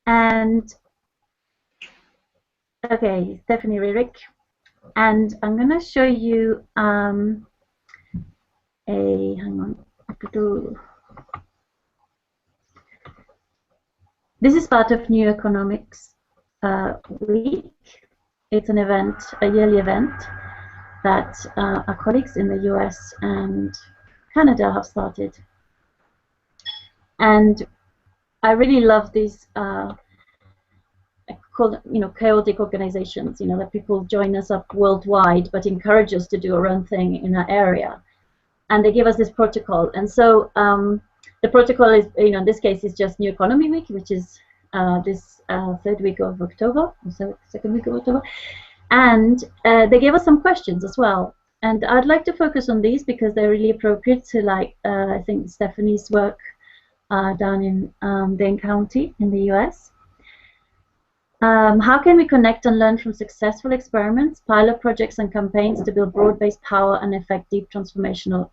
And okay, Stephanie Rierick, and I'm going to show you hang on. This is part of New Economics Week. It's an event, a yearly event that our colleagues in the US and Canada have started. And I really love these chaotic organizations, that people join us up worldwide but encourage us to do our own thing in our area. And they give us this protocol. And so the protocol is, in this case, is just New Economy Week, which is this third week of October, so second week of October. And they gave us some questions as well. And I'd like to focus on these because they're really appropriate to, I think, Stephanie's work down in Dane County in the US. How can we connect and learn from successful experiments, pilot projects, and campaigns to build broad-based power and effect deep transformational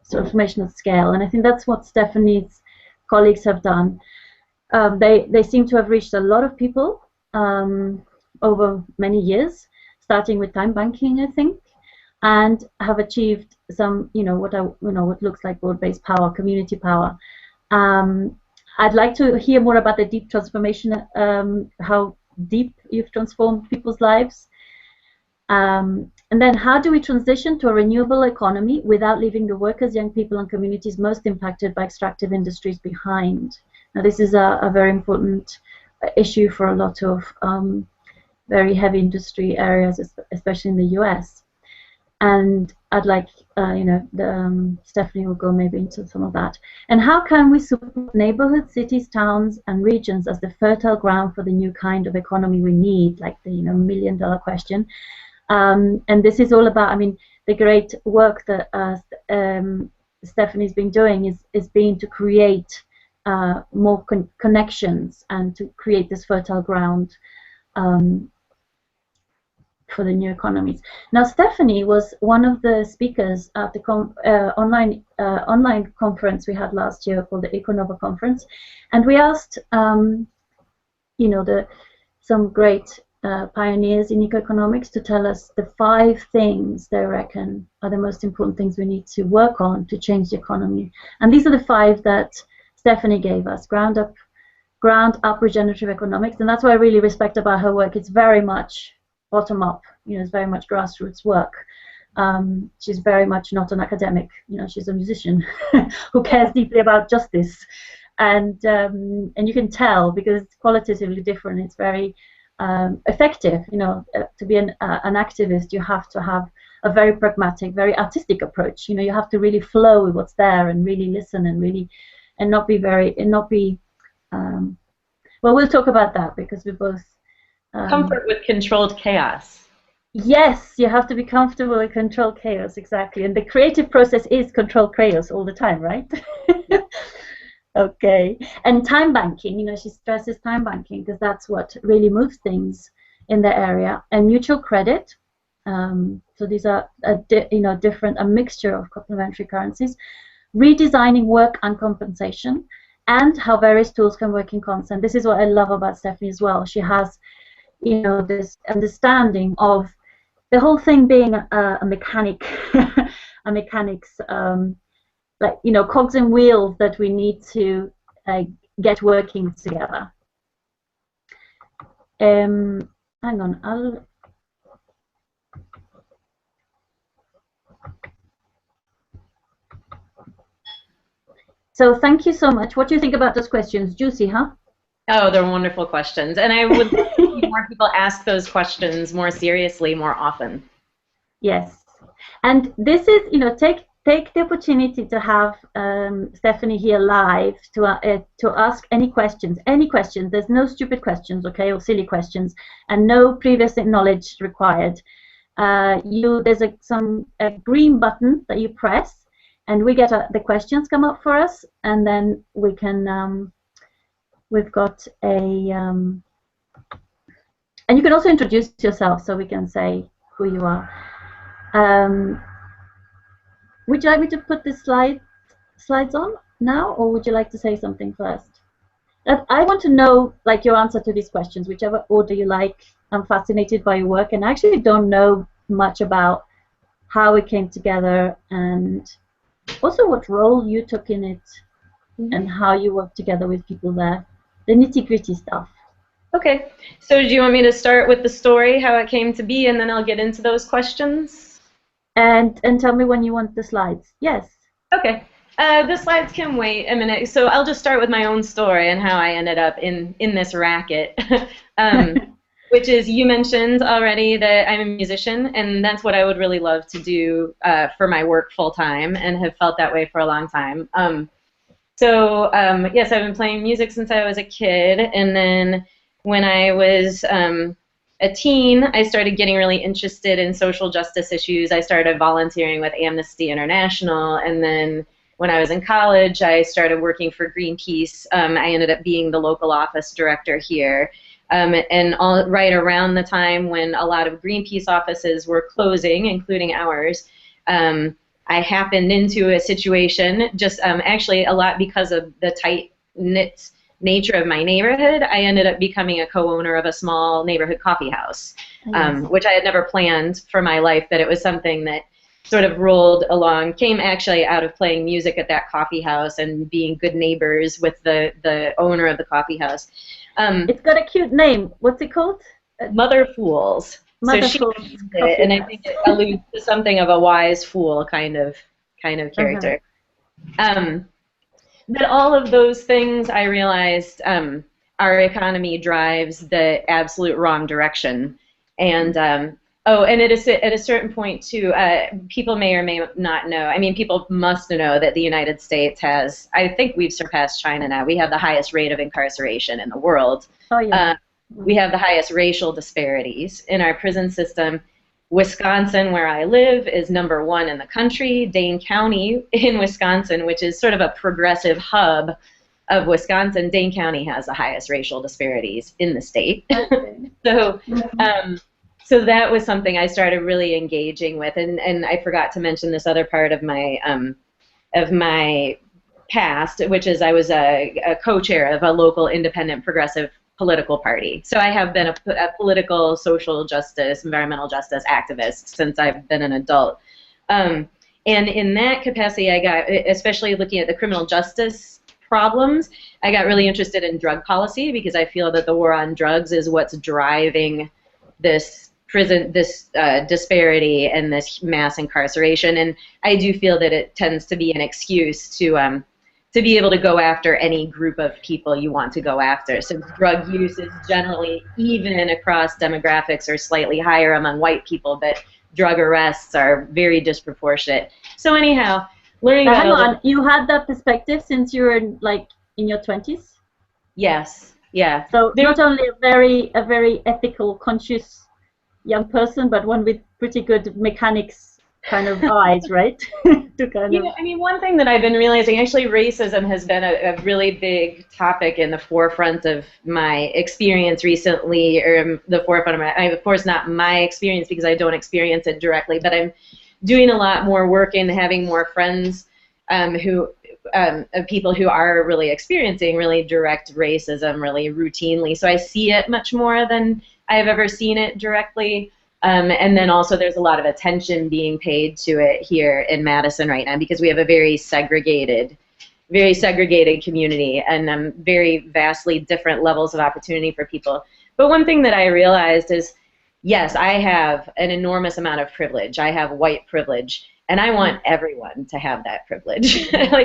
scale? And I think that's what Stephanie's colleagues have done. They seem to have reached a lot of people over many years, starting with time banking, I think, and have achieved some, what looks like broad-based power, community power. I'd like to hear more about the deep transformation, how deep you've transformed people's lives. And then how do we transition to a renewable economy without leaving the workers, young people, and communities most impacted by extractive industries behind? Now, this is a very important issue for a lot of very heavy industry areas, especially in the US. And I'd like, Stephanie will go maybe into some of that. And how can we support neighborhoods, cities, towns, and regions as the fertile ground for the new kind of economy we need, like the million-dollar question. And this is all about, the great work that Stephanie's been doing is being to create more connections and to create this fertile ground for the new economies. Now, Stephanie was one of the speakers at the online conference we had last year called the Econova conference, and we asked, some great pioneers in economics to tell us the 5 things they reckon are the most important things we need to work on to change the economy. And these are the 5 that Stephanie gave us: ground up regenerative economics, and that's what I really respect about her work. It's very much bottom up, it's very much grassroots work. She's very much not an academic, she's a musician who cares deeply about justice, and you can tell because it's qualitatively different. It's very effective. To be an activist, you have to have a very pragmatic, very artistic approach. You have to really flow with what's there and really listen and not be well, we'll talk about that because we both comfort with controlled chaos. Yes, you have to be comfortable with controlled chaos, exactly. And the creative process is controlled chaos all the time, right? Okay. And time banking, she stresses time banking because that's what really moves things in the area. And mutual credit. So these are a mixture of complementary currencies. Redesigning work and compensation, and how various tools can work in concert. This is what I love about Stephanie as well. She has this understanding of the whole thing being a mechanic, a mechanics, cogs and wheels that we need to get working together. Hang on, So thank you so much. What do you think about those questions? Juicy, huh? Oh, they're wonderful questions. And I would like to see more people ask those questions more seriously, more often. Yes. And this is, take the opportunity to have Stephanie here live to ask any questions. Any questions. There's no stupid questions, okay, or silly questions, and no previous knowledge required. There's a green button that you press, and we get the questions come up for us, and then we can. We've got and you can also introduce yourself, so we can say who you are. Would you like me to put the slides on now, or would you like to say something first? I want to know, like, your answer to these questions, whichever order you like. I'm fascinated by your work, and I actually don't know much about how it came together, and also what role you took in it, and how you worked together with people there. The nitty-gritty stuff. Okay. So do you want me to start with the story, how it came to be, and then I'll get into those questions? And tell me when you want the slides. Yes. Okay. The slides can wait a minute. So I'll just start with my own story and how I ended up in this racket. Which is, you mentioned already that I'm a musician, and that's what I would really love to do for my work full time, and have felt that way for a long time. Yes, I've been playing music since I was a kid, and then when I was a teen, I started getting really interested in social justice issues. I started volunteering with Amnesty International, and then when I was in college, I started working for Greenpeace. I ended up being the local office director here. Right around the time when a lot of Greenpeace offices were closing, including ours, I happened into a situation, just actually a lot because of the tight-knit nature of my neighborhood. I ended up becoming a co-owner of a small neighborhood coffee house, which I had never planned for my life, but it was something that sort of rolled along, came actually out of playing music at that coffee house and being good neighbors with the owner of the coffee house. It's got a cute name. What's it called? Mother Fools. Mother so she Fools. it, and I think it alludes to something of a wise fool kind of character. But all of those things, I realized our economy drives the absolute wrong direction. And and at a certain point too, people may or may not know. I mean, people must know that the United States has, I think we've surpassed China now. We have the highest rate of incarceration in the world. Oh, yeah. We have the highest racial disparities in our prison system. Wisconsin, where I live, is #1 in the country. Dane County in Wisconsin, which is sort of a progressive hub of Wisconsin, Dane County has the highest racial disparities in the state. So that was something I started really engaging with, and I forgot to mention this other part of my past, which is I was a co-chair of a local independent progressive political party. So I have been a political, social justice, environmental justice activist since I've been an adult. And in that capacity, I got, especially looking at the criminal justice problems, I got really interested in drug policy because I feel that the war on drugs is what's driving this disparity and this mass incarceration. And I do feel that it tends to be an excuse to be able to go after any group of people you want to go after. So drug use is generally even across demographics or slightly higher among white people, but drug arrests are very disproportionate. So anyhow, learning about... Hang on, you had that perspective since you were in your 20s? Yes, yeah. So not only a very ethical, conscious young person, but one with pretty good mechanics kind of eyes, right? I mean, one thing that I've been realizing, actually racism has been a really big topic in the forefront of my experience recently, or the forefront of my, of course not my experience because I don't experience it directly, but I'm doing a lot more work and having more friends of people who are really experiencing really direct racism really routinely. So I see it much more than I've ever seen it directly. And then also there's a lot of attention being paid to it here in Madison right now because we have a very segregated community and very vastly different levels of opportunity for people. But one thing that I realized is, yes, I have an enormous amount of privilege. I have white privilege, and I want everyone to have that privilege. And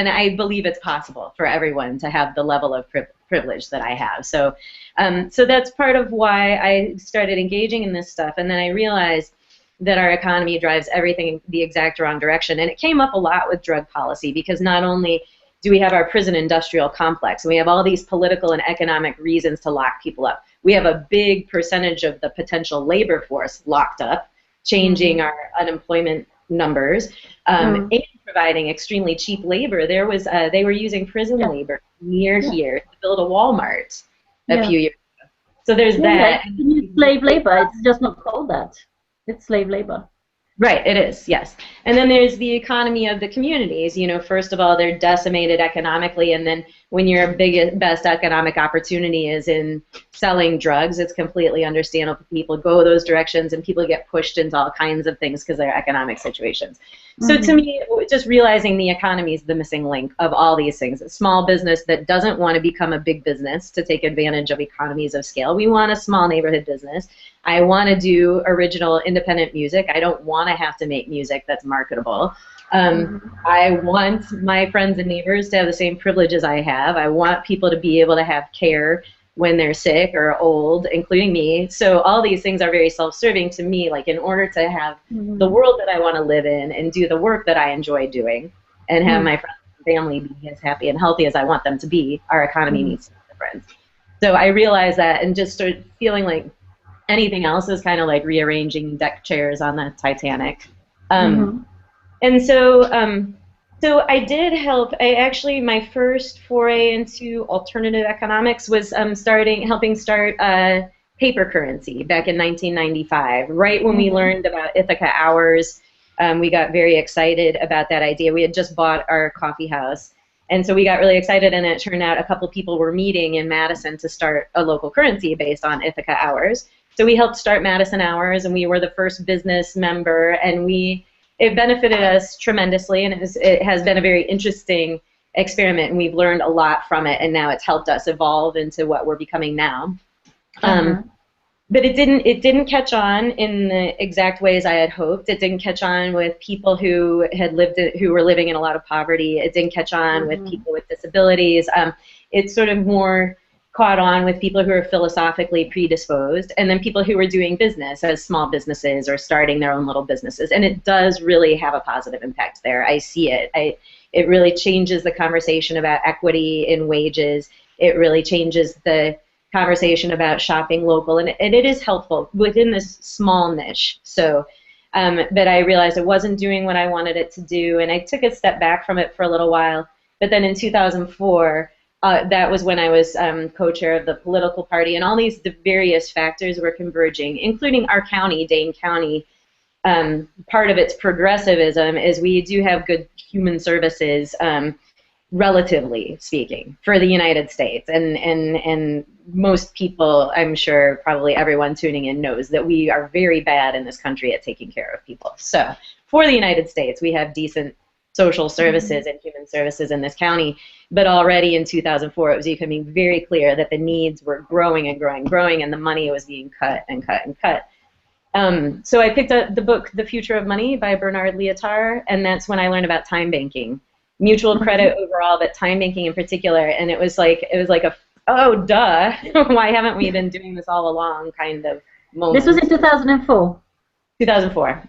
I believe it's possible for everyone to have the level of privilege that I have. So that's part of why I started engaging in this stuff. And then I realized that our economy drives everything the exact wrong direction. And it came up a lot with drug policy because not only do we have our prison industrial complex, and we have all these political and economic reasons to lock people up. We have a big percentage of the potential labor force locked up, changing our unemployment numbers, and providing extremely cheap labor. There was they were using prison labor near here to build a Walmart a few years ago. So there's that. It's slave labor. It's just not called that. It's slave labor. Right, it is, yes. And then there's the economy of the communities. You know, first of all, they're decimated economically, and then when your biggest, best economic opportunity is in selling drugs, it's completely understandable people go those directions, and people get pushed into all kinds of things because of their economic situations. So to me, just realizing the economy is the missing link of all these things. A small business that doesn't want to become a big business to take advantage of economies of scale. We want a small neighborhood business. I want to do original independent music. I don't want to have to make music that's marketable. I want my friends and neighbors to have the same privileges I have. I want people to be able to have care when they're sick or old, including me. So all these things are very self-serving to me. Like, in order to have the world that I want to live in and do the work that I enjoy doing and have my friends and family be as happy and healthy as I want them to be, our economy needs to be different. So I realized that, and just started feeling like anything else is kind of like rearranging deck chairs on the Titanic. And so, so I did help. My first foray into alternative economics was helping start paper currency back in 1995. Right when we learned about Ithaca Hours, we got very excited about that idea. We had just bought our coffee house, and so we got really excited, and it turned out a couple people were meeting in Madison to start a local currency based on Ithaca Hours. So we helped start Madison Hours, and we were the first business member, and it benefited us tremendously, and it has been a very interesting experiment, and we've learned a lot from it, and now it's helped us evolve into what we're becoming now. But it didn't catch on in the exact ways I had hoped. It didn't catch on with people who were living in a lot of poverty. It didn't catch on with people with disabilities. It sort of more caught on with people who are philosophically predisposed, and then people who are doing business as small businesses or starting their own little businesses. And it does really have a positive impact there. I see it. It really changes the conversation about equity in wages. It really changes the conversation about shopping local, and it is helpful within this small niche. So, but I realized it wasn't doing what I wanted it to do, and I took a step back from it for a little while. But then in 2004, that was when I was co-chair of the political party, and all these various factors were converging, including our county, Dane County. Part of its progressivism is we do have good human services, relatively speaking, for the United States. And most people, I'm sure probably everyone tuning in knows that we are very bad in this country at taking care of people. So for the United States, we have decent social services and human services in this county, but already in 2004 it was becoming very clear that the needs were growing and growing and growing, and the money was being cut and cut and cut. So I picked up the book The Future of Money by Bernard Lietaer, and that's when I learned about time banking, mutual credit overall, but time banking in particular. And it was like a, oh duh, why haven't we been doing this all along kind of moment. This was in 2004. 2004.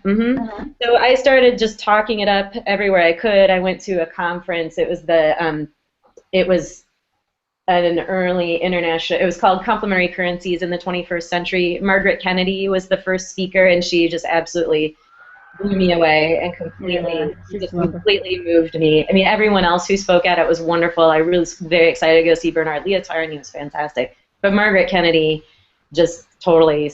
So I started just talking it up everywhere I could. I went to a conference. It was an early international. It was called Complementary Currencies in the 21st Century. Margaret Kennedy was the first speaker, and she just absolutely blew me away and completely moved me. I mean, everyone else who spoke at it was wonderful. I really was very excited to go see Bernard Lietaer, and he was fantastic. But Margaret Kennedy just totally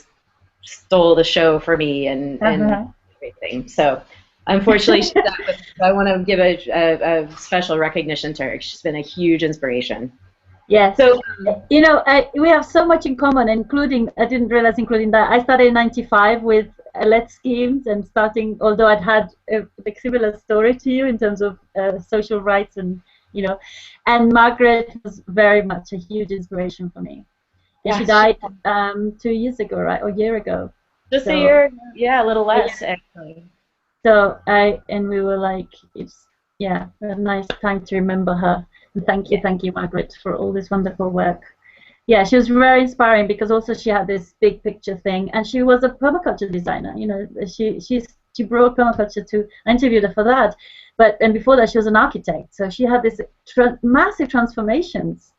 stole the show for me and everything. So unfortunately, she's out with, I want to give a special recognition to her. She's been a huge inspiration. Yes. So, you know, we have so much in common, including, I didn't realize, including that I started in '95 with Let's Schemes, and starting, although I'd had a similar story to you in terms of social rights, and, you know, and Margaret was very much a huge inspiration for me. And she died 2 years ago, right? Or a year ago. Just a year, yeah, a little less, actually. So we were like, it's, yeah, a nice time to remember her. And thank you, Margaret, for all this wonderful work. Yeah, she was very inspiring because also she had this big picture thing, and she was a permaculture designer. You know, she brought permaculture to. I interviewed her for that, and before that she was an architect. So she had this massive transformations.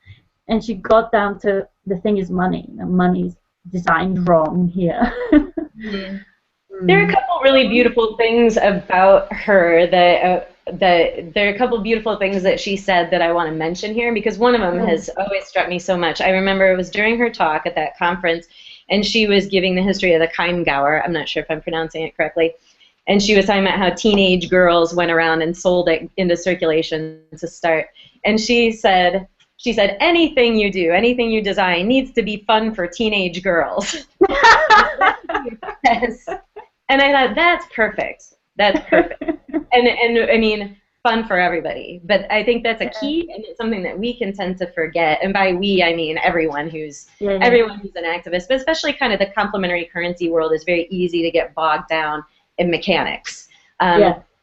And she got down to the thing is money. Money's designed wrong here. There are a couple really beautiful things about her that there are a couple beautiful things that she said that I want to mention here, because one of them has always struck me so much. I remember it was during her talk at that conference, and she was giving the history of the Chiemgauer. I'm not sure if I'm pronouncing it correctly. and she was talking about how teenage girls went around and sold it into circulation to start. And she said, anything you do, anything you design needs to be fun for teenage girls. Yes. And I thought, that's perfect. That's perfect. And I mean, fun for everybody. But I think that's a key, and it's something that we can tend to forget. And by we, I mean everyone who's everyone who's an activist, but especially kind of the complementary currency world is very easy to get bogged down in mechanics.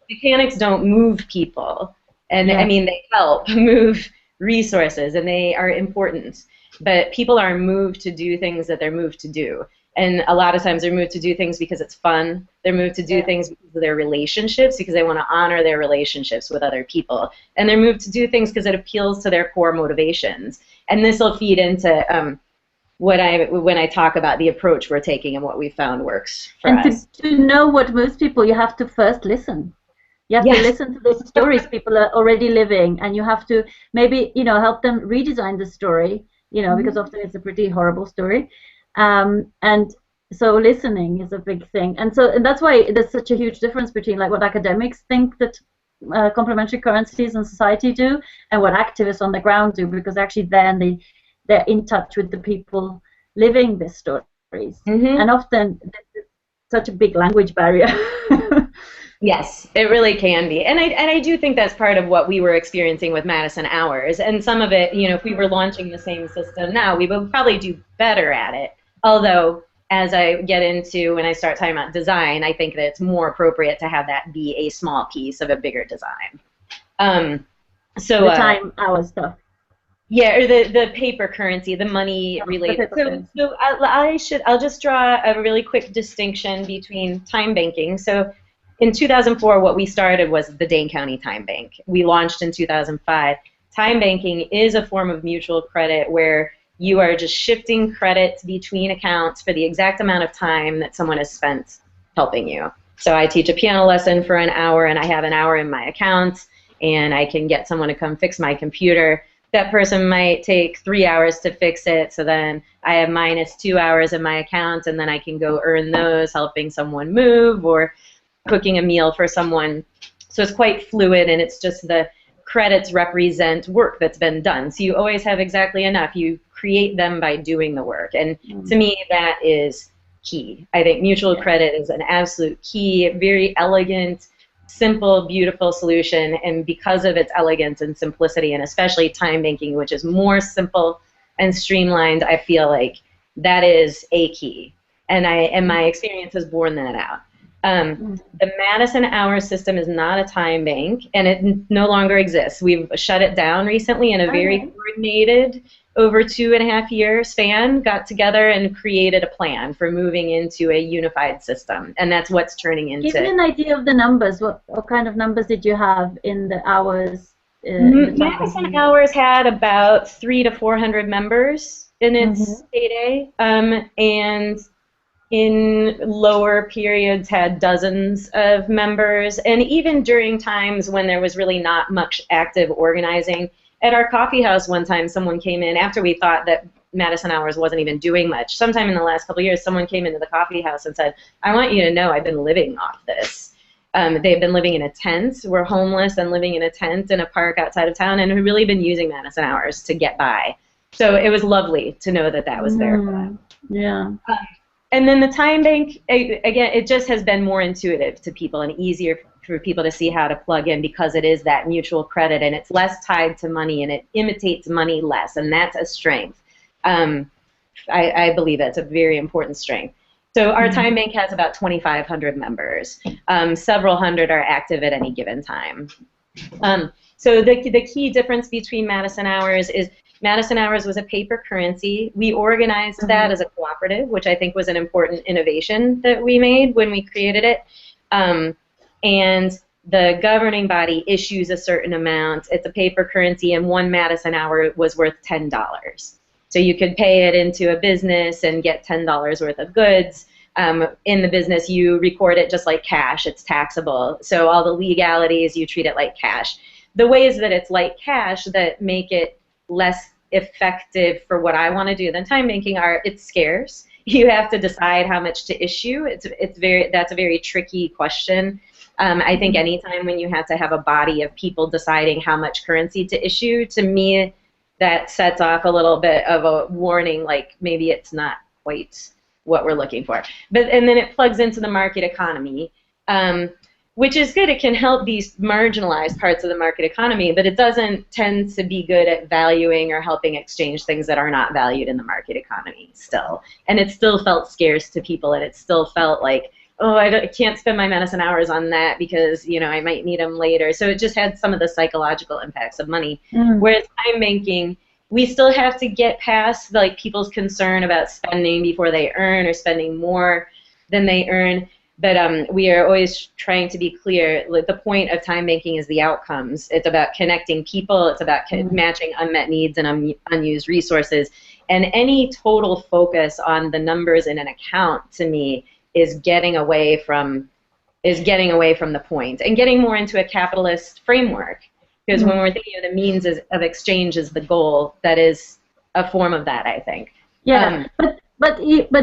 Mechanics don't move people. And I mean, they help move resources, and they are important. But people are moved to do things that they're moved to do. And a lot of times they're moved to do things because it's fun. They're moved to do things because of their relationships, because they want to honor their relationships with other people. And they're moved to do things because it appeals to their core motivations. And this will feed into when I talk about the approach we're taking and what we found works for us. To know what moves people, you have to first listen. You have to listen to the stories people are already living, and you have to maybe, you know, help them redesign the story, you know, because often it's a pretty horrible story. And so listening is a big thing, and that's why there's such a huge difference between like what academics think that complementary currencies in society do and what activists on the ground do, because actually then they're in touch with the people living these stories, and often there's such a big language barrier. Yes, it really can be. And I do think that's part of what we were experiencing with Madison Hours. And some of it, you know, if we were launching the same system now, we would probably do better at it. Although, as I get into when I start talking about design, I think that it's more appropriate to have that be a small piece of a bigger design. So the time hour stuff. Yeah, or the paper currency, the money related. So I'll just draw a really quick distinction between time banking. So in 2004, what we started was the Dane County Time Bank. We launched in 2005. Time banking is a form of mutual credit where you are just shifting credits between accounts for the exact amount of time that someone has spent helping you. So I teach a piano lesson for an hour, and I have an hour in my account, and I can get someone to come fix my computer. That person might take 3 hours to fix it, so then I have -2 hours in my account, and then I can go earn those helping someone move or cooking a meal for someone. So it's quite fluid, and it's just the credits represent work that's been done. So you always have exactly enough. You create them by doing the work. And to me, that is key. I think mutual credit is an absolute key, very elegant, simple, beautiful solution. And because of its elegance and simplicity, and especially time banking, which is more simple and streamlined, I feel like that is a key. And my experience has borne that out. The Madison Hours system is not a time bank, and it no longer exists. We've shut it down recently in a very coordinated, over 2.5 year span, got together and created a plan for moving into a unified system, and that's what's turning into. Give me an idea of the numbers. What kind of numbers did you have in the hours? Madison Hours had about 300 to 400 members in its heyday, and in lower periods had dozens of members, and even during times when there was really not much active organizing. At our coffee house one time, someone came in after we thought that Madison Hours wasn't even doing much. Sometime in the last couple of years, someone came into the coffee house and said, I want you to know I've been living off this. They've been living in a tent, were homeless and living in a tent in a park outside of town, and have really been using Madison Hours to get by. So it was lovely to know that that was there for them. Yeah. And then the time bank, again, it just has been more intuitive to people and easier for people to see how to plug in because it is that mutual credit and it's less tied to money and it imitates money less, and that's a strength. I believe that's a very important strength. So our time bank has about 2,500 members. Several hundred are active at any given time. So the key difference between Madison Hours is Madison Hours was a paper currency. We organized that as a cooperative, which I think was an important innovation that we made when we created it. And the governing body issues a certain amount. It's a paper currency, and one Madison Hour was worth $10. So you could pay it into a business and get $10 worth of goods. In the business, you record it just like cash. It's taxable. So all the legalities, you treat it like cash. The ways that it's like cash that make it less effective for what I want to do than time banking are it's scarce. you have to decide how much to issue. That's a very tricky question. I think anytime when you have to have a body of people deciding how much currency to issue, to me, that sets off a little bit of a warning, like maybe it's not quite what we're looking for. And then it plugs into the market economy, which is good. It can help these marginalized parts of the market economy, but it doesn't tend to be good at valuing or helping exchange things that are not valued in the market economy still. And it still felt scarce to people, and it still felt like, oh, I can't spend my medicine hours on that because, you know, I might need them later. So it just had some of the psychological impacts of money. Whereas time banking, we still have to get past like people's concern about spending before they earn or spending more than they earn. But we are always trying to be clear, like, the point of time banking is the outcomes. It's about connecting people. It's about matching unmet needs and unused resources. And any total focus on the numbers in an account, to me, is getting away from the point and getting more into a capitalist framework. Because when we're thinking of the means of exchange as the goal, that is a form of that, I think. Yeah, but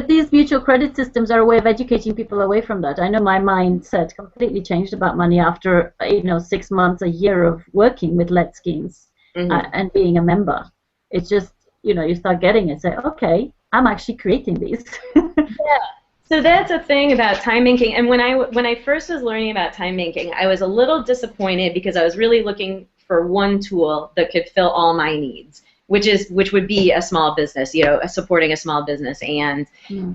these mutual credit systems are a way of educating people away from that. I know my mindset completely changed about money after 6 months, a year of working with lead schemes and being a member. It's just, you start getting it, say, okay, I'm actually creating these. Yeah. So that's a thing about time banking. And when I first was learning about time banking, I was a little disappointed because I was really looking for one tool that could fill all my needs, which would be a small business, supporting a small business and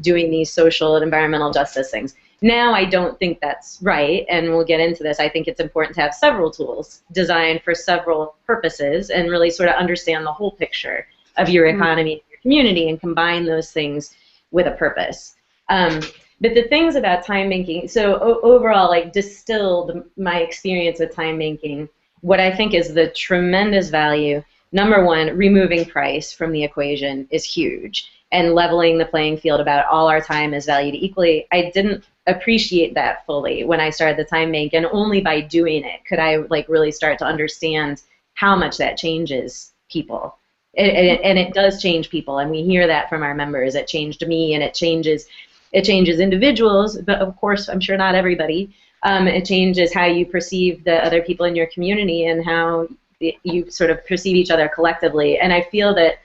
doing these social and environmental justice things. Now I don't think that's right, and we'll get into this. I think it's important to have several tools designed for several purposes and really sort of understand the whole picture of your economy and your community and combine those things with a purpose. But the things about time banking, so overall, like, distilled my experience with time banking, what I think is the tremendous value. Number one, removing price from the equation is huge, and leveling the playing field about all our time is valued equally. I didn't appreciate that fully when I started the time bank, and only by doing it could I really start to understand how much that changes people. And it does change people, and we hear that from our members. It changed me, and it changes individuals, but of course, I'm sure not everybody. It changes how you perceive the other people in your community and how you sort of perceive each other collectively. And I feel that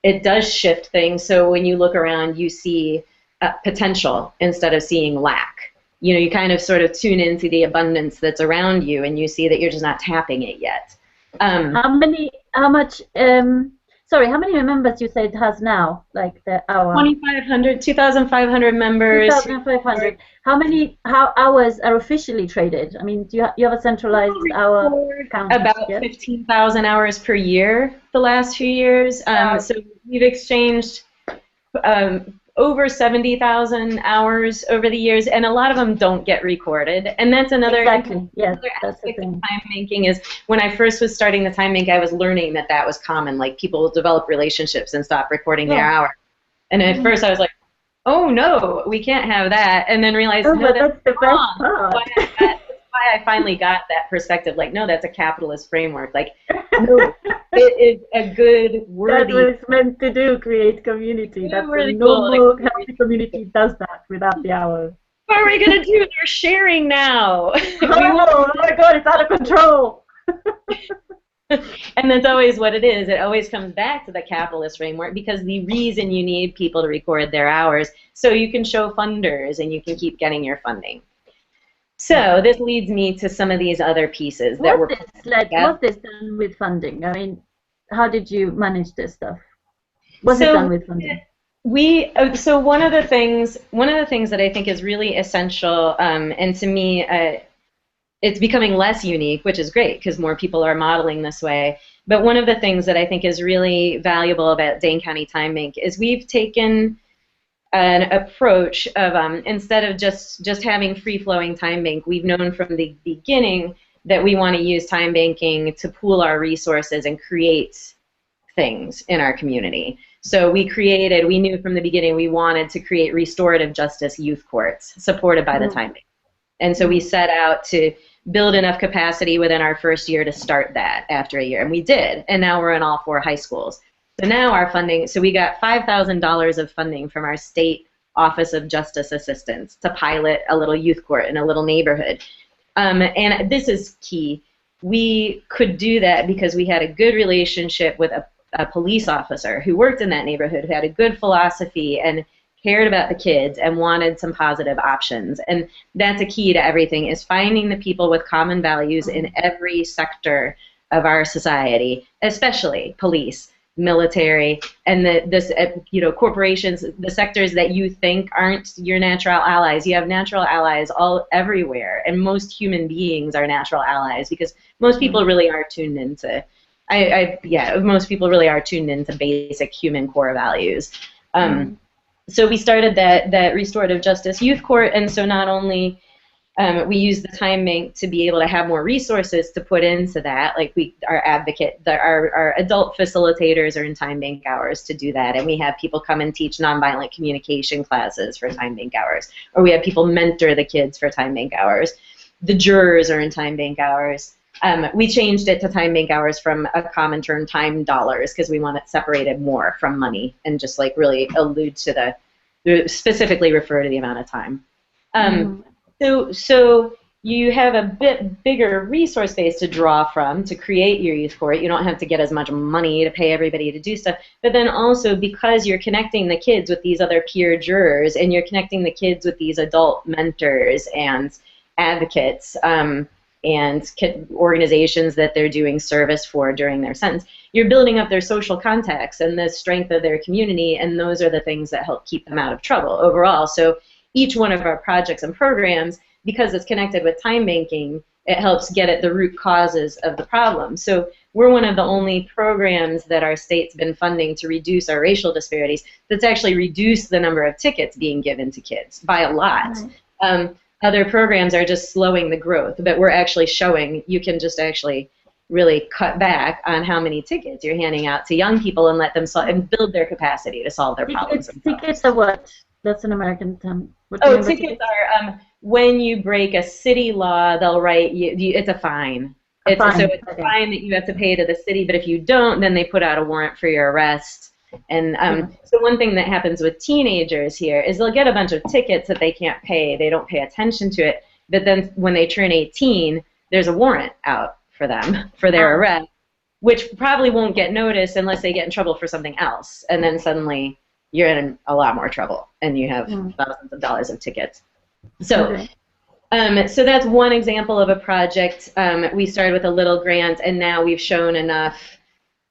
it does shift things. So when you look around, you see potential instead of seeing lack. You kind of sort of tune into the abundance that's around you, and you see that you're just not tapping it yet. How many members you say it has now, like the hour? 2,500 members. 2,500. How hours are officially traded? I mean, do you have a centralized hour count? About 15,000 hours per year the last few years. So we've exchanged over 70,000 hours over the years, and a lot of them don't get recorded. And that's another that's the aspect thing. of time banking. Is when I first was starting the time bank, I was learning that was common. Like, people will develop relationships and stop recording their hour. And at first I was like, oh no, we can't have that. And then realized, no, that's the best part. That's why I finally got that perspective. Like, no, that's a capitalist framework. Like, no, it is a good, worthy. That's what it's meant to do, create community. That's a normal, healthy community does that without the hour. What are we going to do? They're sharing now. Oh my God, it's out of control. And that's always what it is. It always comes back to the capitalist framework, because the reason you need people to record their hours so you can show funders and you can keep getting your funding. So this leads me to some of these other pieces that were. What's this done with funding? I mean, how did you manage this stuff? What's it done with funding? So one of the things that I think is really essential, and to me, it's becoming less unique, which is great because more people are modeling this way. But one of the things that I think is really valuable about Dane County Time Bank is we've taken an approach of instead of just having free-flowing time bank, we've known from the beginning that we want to use time banking to pool our resources and create things in our community. So we knew from the beginning we wanted to create restorative justice youth courts supported by the time bank. And so we set out to build enough capacity within our first year to start that after a year, and we did, and now we're in all 4 high schools. So now our funding, so we got $5,000 of funding from our state Office of Justice Assistance to pilot a little youth court in a little neighborhood. And this is key. We could do that because we had a good relationship with a police officer who worked in that neighborhood, who had a good philosophy and cared about the kids and wanted some positive options. And that's a key to everything, is finding the people with common values in every sector of our society, especially police, military, and corporations, the sectors that you think aren't your natural allies. You have natural allies all everywhere, and most human beings are natural allies because most people really are tuned into most people really are tuned into basic human core values. So we started that restorative justice youth court, and so not only we use the time bank to be able to have more resources to put into that, like our adult facilitators are in time bank hours to do that, and we have people come and teach nonviolent communication classes for time bank hours, or we have people mentor the kids for time bank hours. The jurors are in time bank hours. We changed it to time bank hours from a common term, time dollars, because we want it separated more from money and just like really allude to specifically refer to the amount of time. So you have a bit bigger resource base to draw from to create your youth court. You don't have to get as much money to pay everybody to do stuff. But then also, because you're connecting the kids with these other peer jurors, and you're connecting the kids with these adult mentors and advocates, and organizations that they're doing service for during their sentence, you're building up their social contacts and the strength of their community, and those are the things that help keep them out of trouble overall. So each one of our projects and programs, because it's connected with time banking, it helps get at the root causes of the problem. So we're one of the only programs that our state's been funding to reduce our racial disparities that's actually reduced the number of tickets being given to kids by a lot. Other programs are just slowing the growth, but we're actually showing you can just actually really cut back on how many tickets you're handing out to young people and let them and build their capacity to solve their problems. Tickets are what? That's an American term. Tickets are when you break a city law, they'll write you. It's a fine. So it's a fine that you have to pay to the city, but if you don't, then they put out a warrant for your arrest. And so one thing that happens with teenagers here is they'll get a bunch of tickets that they can't pay. They don't pay attention to it. But then when they turn 18, there's a warrant out for them for their arrest, which probably won't get noticed unless they get in trouble for something else. And then suddenly you're in a lot more trouble, and you have thousands of dollars of tickets. So, so that's one example of a project. We started with a little grant, and now we've shown enough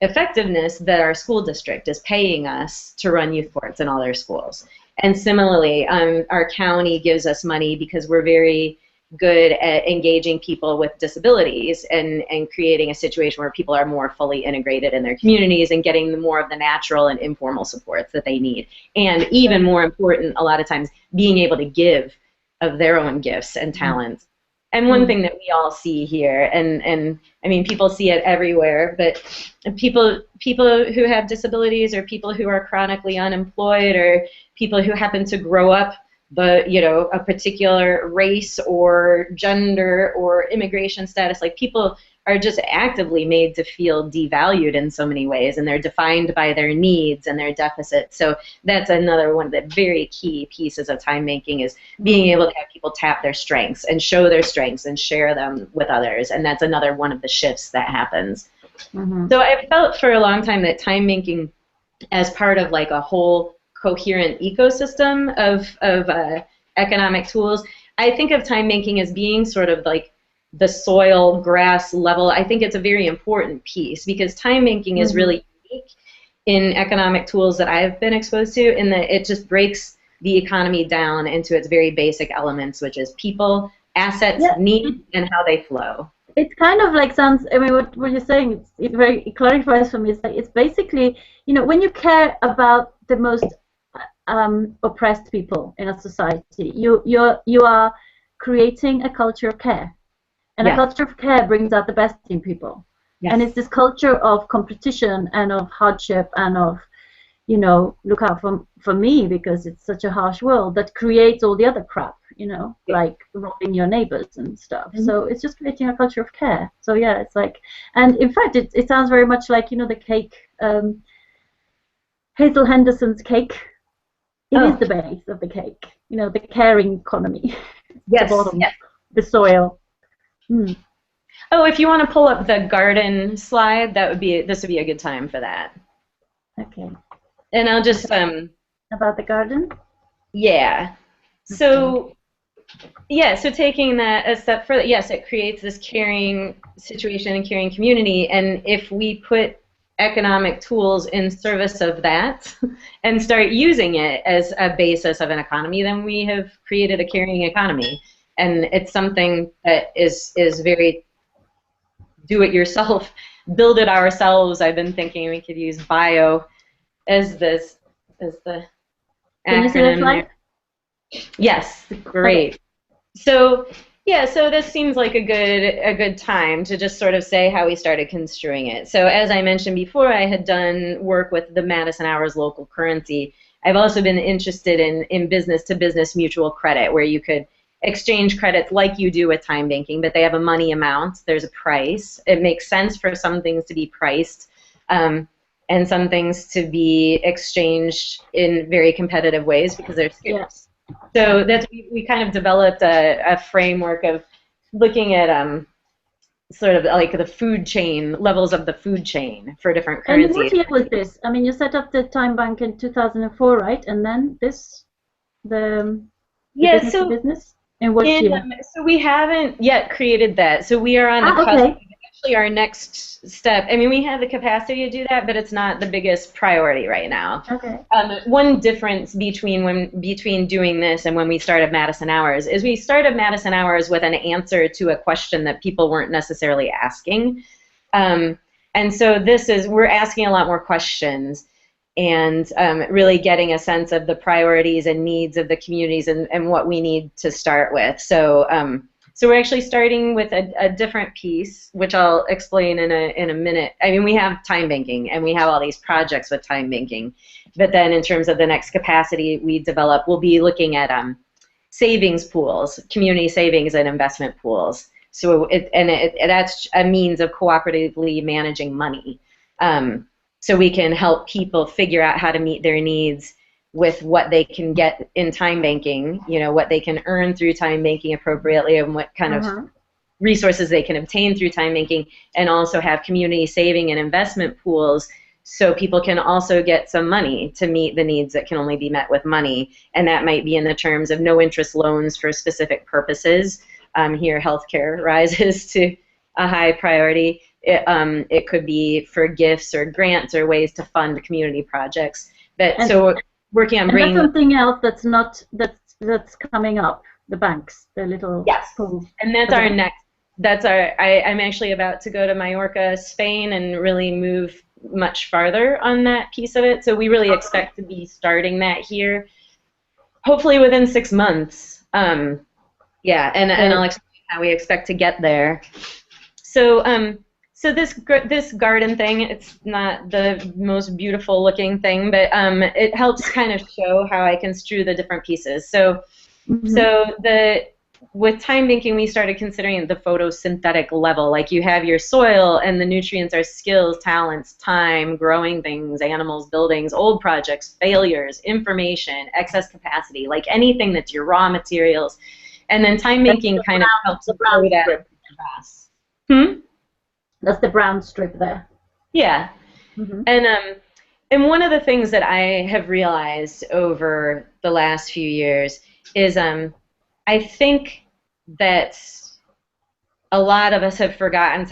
effectiveness that our school district is paying us to run youth courts in all their schools. And similarly, our county gives us money because we're very good at engaging people with disabilities and creating a situation where people are more fully integrated in their communities and getting more of the natural and informal supports that they need. And even more important, a lot of times, being able to give of their own gifts and talents. And one thing that we all see here, and I mean, people see it everywhere, but people who have disabilities, or people who are chronically unemployed, or people who happen to grow up a particular race or gender or immigration status, like people are just actively made to feel devalued in so many ways, and they're defined by their needs and their deficits. So that's another one of the very key pieces of time banking, is being able to have people tap their strengths and show their strengths and share them with others, and that's another one of the shifts that happens. So I felt for a long time that time banking, as part of like a whole coherent ecosystem of economic tools, I think of time banking as being sort of like the soil, grass level. I think it's a very important piece, because time banking is really unique in economic tools that I've been exposed to, in that it just breaks the economy down into its very basic elements, which is people, assets, needs, and how they flow. It kind of like sounds, I mean, what you're saying, it clarifies for me. It's like, it's basically, when you care about the most oppressed people in a society, you are creating a culture of care. And a culture of care brings out the best in people. And it's this culture of competition and of hardship and of, look out for me because it's such a harsh world, that creates all the other crap, like robbing your neighbors and stuff. So it's just creating a culture of care. So yeah, it's like, and in fact, it sounds very much like, the cake, Hazel Henderson's cake It is the base of the cake. You know, the caring economy. Yes. The bottom, yes. the soil. Oh, if you want to pull up the garden slide, this would be a good time for that. Okay. And I'll just about the garden? Yeah. So so taking that a step further, yes, it creates this caring situation and caring community, and if we put economic tools in service of that and start using it as a basis of an economy, then we have created a caring economy. And it's something that is very do-it-yourself, build it ourselves. I've been thinking we could use bio as the Can you see the slide? Yes, great. Okay. So this seems like a good time to just sort of say how we started construing it. So as I mentioned before, I had done work with the Madison Hours local currency. I've also been interested in business-to-business mutual credit, where you could exchange credits like you do with time banking, but they have a money amount. There's a price. It makes sense for some things to be priced and some things to be exchanged in very competitive ways because they're scarce. So that's we kind of developed a framework of looking at sort of like the food chain, levels of the food chain for different currencies. And what year was this? I mean, you set up the Time Bank in 2004, right? And then business to business? In what year? So we haven't yet created that. So we are on the cusp. Okay. Actually, our next step. I mean, we have the capacity to do that, but it's not the biggest priority right now. Okay. One difference between doing this and when we started Madison Hours is we started Madison Hours with an answer to a question that people weren't necessarily asking, and so we're asking a lot more questions and really getting a sense of the priorities and needs of the communities and what we need to start with. So we're actually starting with a different piece, which I'll explain in a minute. I mean, we have time banking, and we have all these projects with time banking. But then in terms of the next capacity we develop, we'll be looking at savings pools, community savings and investment pools. So that's a means of cooperatively managing money. So we can help people figure out how to meet their needs with what they can get in time banking, what they can earn through time banking appropriately, and what kind of resources they can obtain through time banking, and also have community saving and investment pools so people can also get some money to meet the needs that can only be met with money. And that might be in the terms of no interest loans for specific purposes. Here, healthcare rises to a high priority. It could be for gifts or grants or ways to fund community projects. So working on bringing. That's something else that's coming up. The banks, the little pools. And that's our next. I'm actually about to go to Mallorca, Spain, and really move much farther on that piece of it. So we really expect to be starting that here, hopefully within 6 months. And I'll explain how we expect to get there. So this garden thing, it's not the most beautiful looking thing, but it helps kind of show how I construe the different pieces. So with time banking, we started considering the photosynthetic level. Like you have your soil, and the nutrients are skills, talents, time, growing things, animals, buildings, old projects, failures, information, excess capacity, like anything that's your raw materials. And then time banking kind of helps grow that. That's the brown strip there. Yeah. And one of the things that I have realized over the last few years is I think that a lot of us have forgotten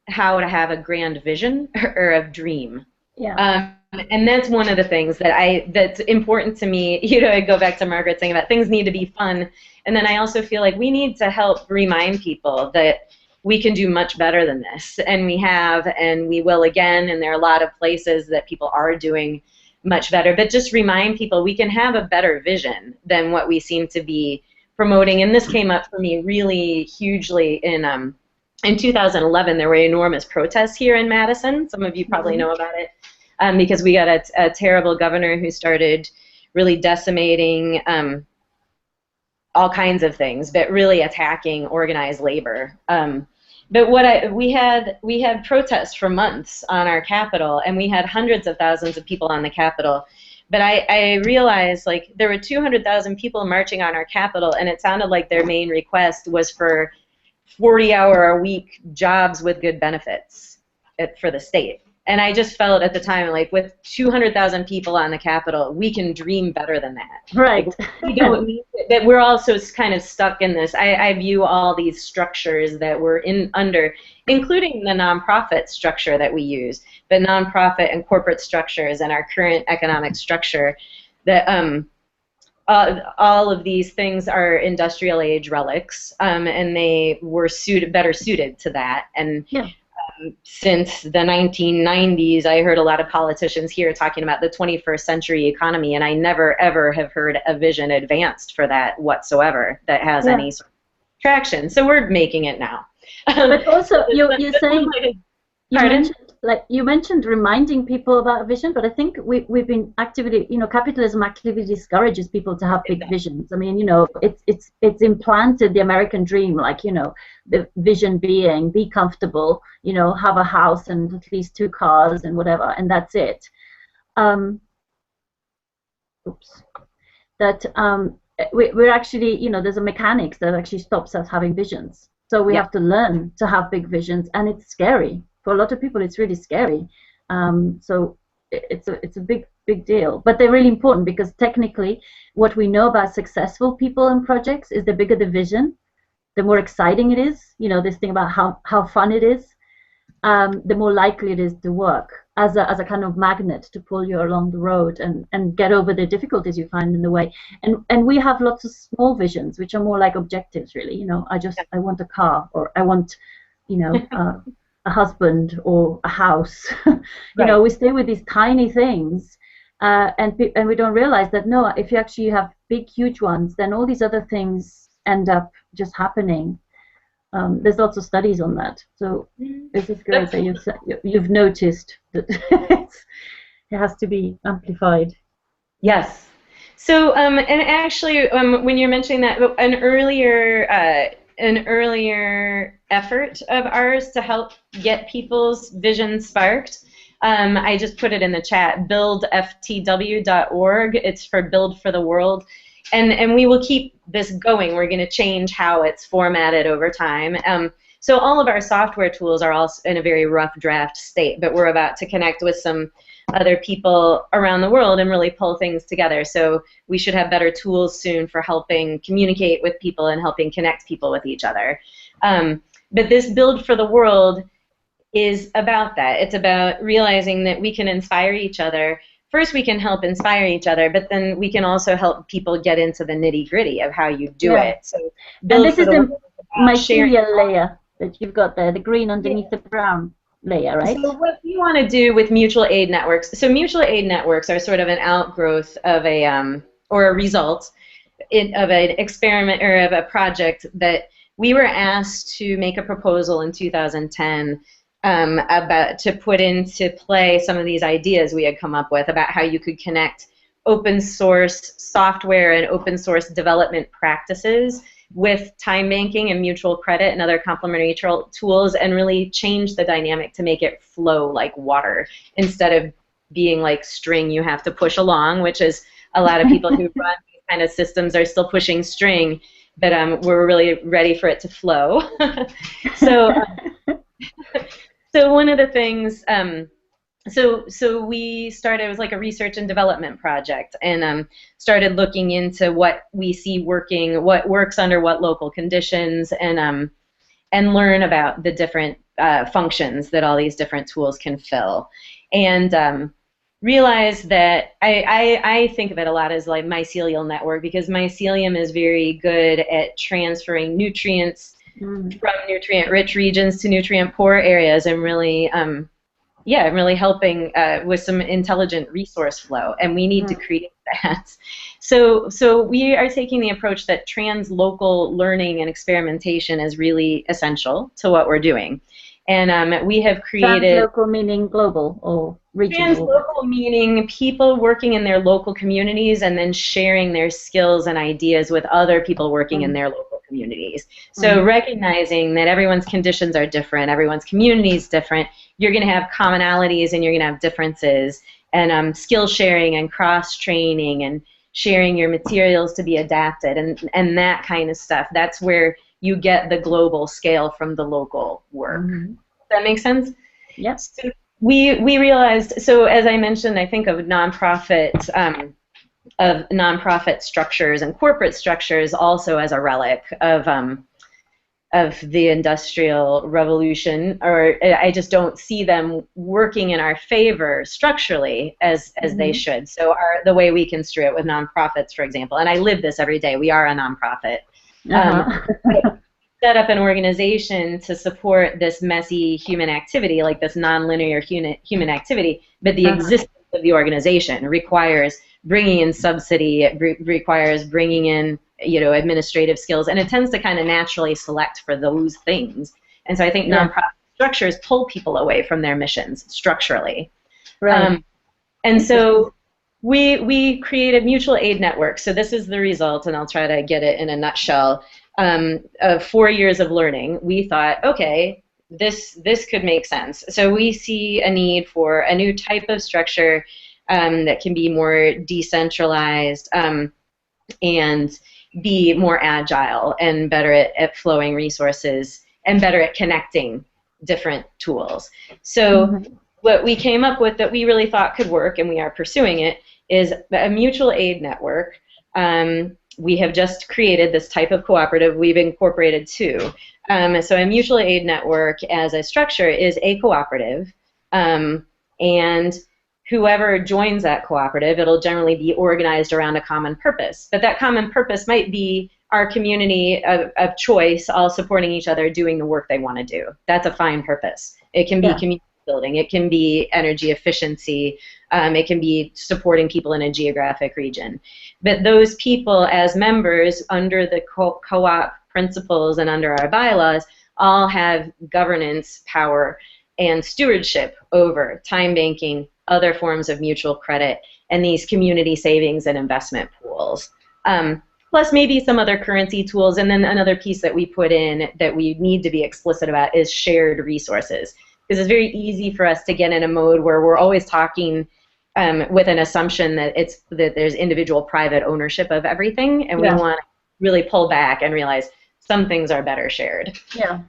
how to have a grand vision or a dream. Yeah. And that's one of the things that's important to me. I go back to Margaret saying that things need to be fun, and then I also feel like we need to help remind people that we can do much better than this, and we have, and we will again, and there are a lot of places that people are doing much better, but just remind people we can have a better vision than what we seem to be promoting. And this came up for me really hugely in 2011. There were enormous protests here in Madison. Some of you probably know about it, because we got a terrible governor who started really decimating all kinds of things, but really attacking organized labor. But we had protests for months on our Capitol, and we had hundreds of thousands of people on the Capitol But I realized, like, there were 200,000 people marching on our Capitol, and it sounded like their main request was for 40-hour-a-week jobs with good benefits for the state. And I just felt at the time, like, with 200,000 people on the Capitol, we can dream better than that. Right. Like, we don't need that. We're also kind of stuck in this. I view all these structures that we're under, including the nonprofit structure that we use, but nonprofit and corporate structures and our current economic structure, that all of these things are industrial age relics, and they were better suited to that. And yeah. Since the 1990s, I heard a lot of politicians here talking about the 21st century economy, and I never, ever have heard a vision advanced for that whatsoever that has any sort of traction. So we're making it now. But also, you're saying, you mentioned reminding people about vision, but I think we've been actively, capitalism actively discourages people to have big visions. I mean, it's implanted the American dream, like, the vision being, be comfortable, have a house and at least 2 cars and whatever, and that's it. We're actually, there's a mechanics that actually stops us having visions. So we have to learn to have big visions, and it's scary. For a lot of people, it's really scary. So it's a big deal. But they're really important, because technically what we know about successful people and projects is the bigger the vision, the more exciting it is. This thing about how fun it is, the more likely it is to work as a kind of magnet to pull you along the road and get over the difficulties you find in the way. And we have lots of small visions, which are more like objectives, really. I want a car, or I want, a husband or a house. We stay with these tiny things, and we don't realize that, no, if you actually have big, huge ones, then all these other things end up just happening. There's lots of studies on that. So this is great that you've noticed that it has to be amplified. Yes. So, and actually, when you're mentioning that, an earlier effort of ours to help get people's vision sparked, I just put it in the chat, buildftw.org. It's for Build for the World. And we will keep this going. We're going to change how it's formatted over time. So all of our software tools are also in a very rough draft state, but we're about to connect with some other people around the world and really pull things together. So we should have better tools soon for helping communicate with people and helping connect people with each other. But this Build for the World is about that. It's about realizing that we can inspire each other. First, we can help inspire each other, but then we can also help people get into the nitty-gritty of how you do it. So, and this is the mycelial layer that you've got there, the green underneath the brown layer, right? So what we want to do with mutual aid networks, so mutual aid networks are sort of an outgrowth of or a result of an experiment or of a project that we were asked to make a proposal in 2010 about to put into play some of these ideas we had come up with about how you could connect open source software and open source development practices with time banking and mutual credit and other complementary tools, and really change the dynamic to make it flow like water instead of being like string you have to push along, which is a lot of people who run these kind of systems are still pushing string, but we're really ready for it to flow. So one of the things, so we started, it was like a research and development project, and started looking into what we see working, what works under what local conditions, and learn about the different functions that all these different tools can fill. And realize that I think of it a lot as like mycelial network, because mycelium is very good at transferring nutrients from nutrient-rich regions to nutrient-poor areas, and really, really helping with some intelligent resource flow, and we need to create that. So we are taking the approach that translocal learning and experimentation is really essential to what we're doing. And we have created... Translocal meaning global or regional? Translocal meaning people working in their local communities and then sharing their skills and ideas with other people working in their local communities. So recognizing that everyone's conditions are different, everyone's community is different, you're going to have commonalities and you're going to have differences, and skill sharing and cross training and sharing your materials to be adapted and that kind of stuff. That's where you get the global scale from the local work. Mm-hmm. Does that make sense? Yes. So we realized, so as I mentioned, I think of nonprofit structures and corporate structures also as a relic of the Industrial Revolution, or I just don't see them working in our favor structurally as they should. So the way we construe it with nonprofits, for example, and I live this every day, we are a nonprofit. Set up an organization to support this messy human activity, like this nonlinear human activity, but the existence of the organization requires bringing in subsidy, it requires bringing in administrative skills, and it tends to kind of naturally select for those things. And so I think nonprofit structures pull people away from their missions structurally. Right. And so we created mutual aid networks. So this is the result, and I'll try to get it in a nutshell. Of 4 years of learning, we thought, okay, this could make sense. So we see a need for a new type of structure that can be more decentralized and be more agile and better at flowing resources and better at connecting different tools. So what we came up with that we really thought could work, and we are pursuing it, is a mutual aid network. We have just created this type of cooperative. We've incorporated two. So a mutual aid network as a structure is a cooperative, and whoever joins that cooperative, it'll generally be organized around a common purpose. But that common purpose might be our community of choice, all supporting each other, doing the work they want to do. That's a fine purpose. It can be community building. It can be energy efficiency. It can be supporting people in a geographic region. But those people as members under the co-op principles and under our bylaws all have governance power and stewardship over time banking, other forms of mutual credit, and these community savings and investment pools. Plus maybe some other currency tools, and then another piece that we put in that we need to be explicit about is shared resources. Because it's very easy for us to get in a mode where we're always talking with an assumption that there's individual private ownership of everything, and we want to really pull back and realize some things are better shared. Yeah.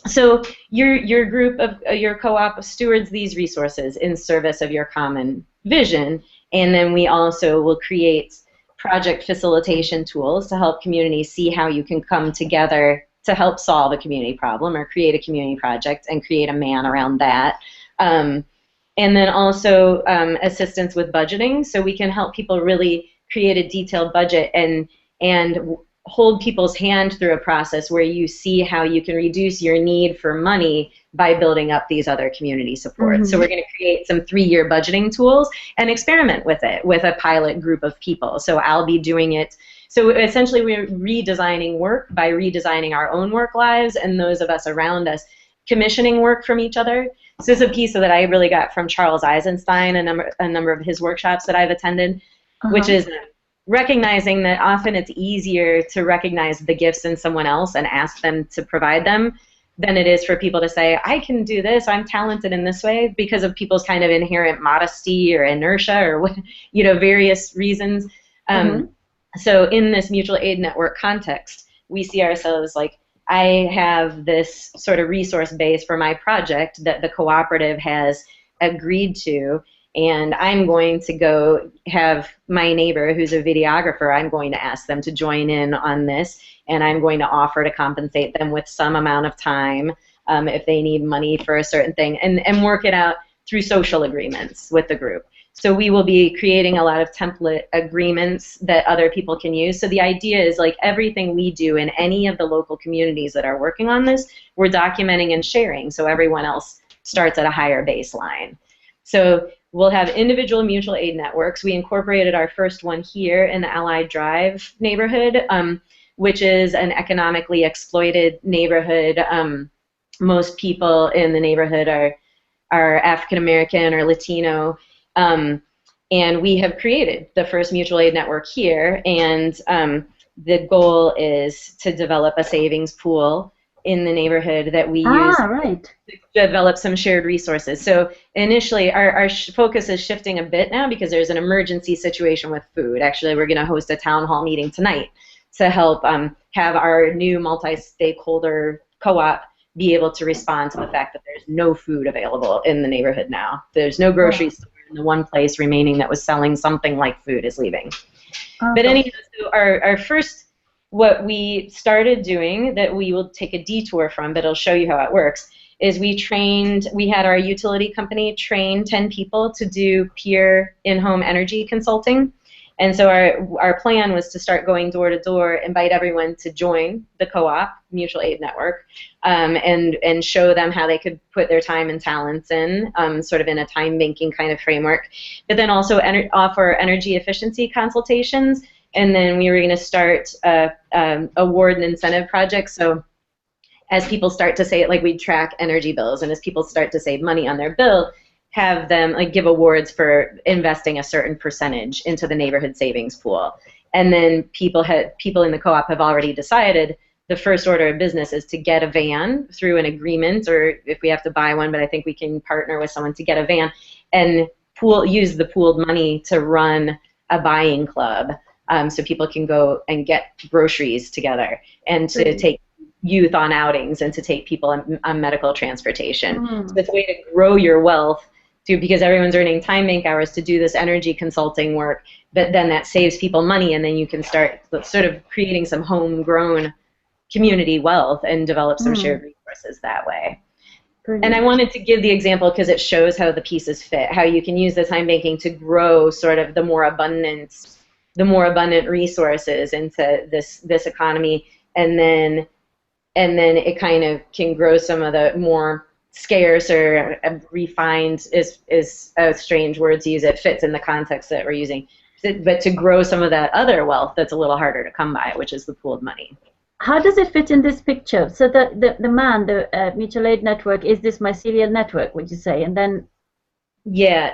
So your group of your co-op stewards these resources in service of your common vision, and then we also will create project facilitation tools to help communities see how you can come together to help solve a community problem or create a community project and create a man around that. And then also assistance with budgeting, so we can help people really create a detailed budget and hold people's hand through a process where you see how you can reduce your need for money by building up these other community supports. So we're going to create some 3-year budgeting tools and experiment with it with a pilot group of people. So I'll be doing it. So essentially we're redesigning work by redesigning our own work lives and those of us around us, commissioning work from each other. So this is a piece that I really got from Charles Eisenstein, a number of his workshops that I've attended, which is recognizing that often it's easier to recognize the gifts in someone else and ask them to provide them than it is for people to say, I can do this, I'm talented in this way, because of people's kind of inherent modesty or inertia or various reasons. So in this mutual aid network context, we see ourselves like, I have this sort of resource base for my project that the cooperative has agreed to, and I'm going to go have my neighbor who's a videographer, I'm going to ask them to join in on this, and I'm going to offer to compensate them with some amount of time if they need money for a certain thing, and work it out through social agreements with the group. So we will be creating a lot of template agreements that other people can use. So the idea is like everything we do in any of the local communities that are working on this, we're documenting and sharing so everyone else starts at a higher baseline. So we'll have individual mutual aid networks. We incorporated our first one here in the Allied Drive neighborhood, which is an economically exploited neighborhood. Most people in the neighborhood are African American or Latino. And we have created the first mutual aid network here, and the goal is to develop a savings pool in the neighborhood that we use Right. to develop some shared resources. So initially, our focus is shifting a bit now because there's an emergency situation with food. Actually, we're going to host a town hall meeting tonight to help have our new multi-stakeholder co-op be able to respond to the fact that there's no food available in the neighborhood now. There's no grocery store, and the one place remaining that was selling something like food is leaving. But anyhow, so our first, what we started doing that we will take a detour from, but it'll show you how it works, is we had our utility company train 10 people to do peer in-home energy consulting. And so our plan was to start going door to door, invite everyone to join the co-op mutual aid network, and show them how they could put their time and talents in, sort of in a time banking kind of framework. But then also offer energy efficiency consultations. And then we were going to start award and incentive projects. So as people start to say, like, we'd track energy bills, and as people start to save money on their bill, have them give awards for investing a certain percentage into the neighborhood savings pool. And then people in the co-op have already decided the first order of business is to get a van through an agreement, or if we have to buy one, but I think we can partner with someone to get a van and use the pooled money to run a buying club, so people can go and get groceries together, and to take youth on outings, and to take people on medical transportation. So it's a way to grow your wealth because everyone's earning time bank hours to do this energy consulting work, but then that saves people money, and then you can start sort of creating some homegrown community wealth and develop some shared resources that way. Brilliant. And I wanted to give the example because it shows how the pieces fit, how you can use the time banking to grow sort of the more abundant resources into this economy, and then it kind of can grow some of the more scarce or refined is a strange word to use. It fits in the context that we're using, but to grow some of that other wealth that's a little harder to come by, which is the pooled money. How does it fit in this picture? So the mutual aid network is this mycelial network, would you say? And then then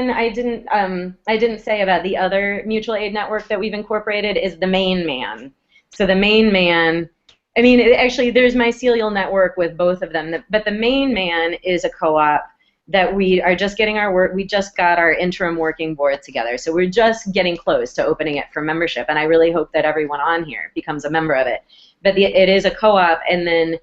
I didn't say about the other mutual aid network that we've incorporated is the Main Man. So the Main Man, I mean, actually there's mycelial network with both of them, but the Main Man is a co-op that we are just getting we just got our interim working board together. So we're just getting close to opening it for membership, and I really hope that everyone on here becomes a member of it. But it is a co-op, and then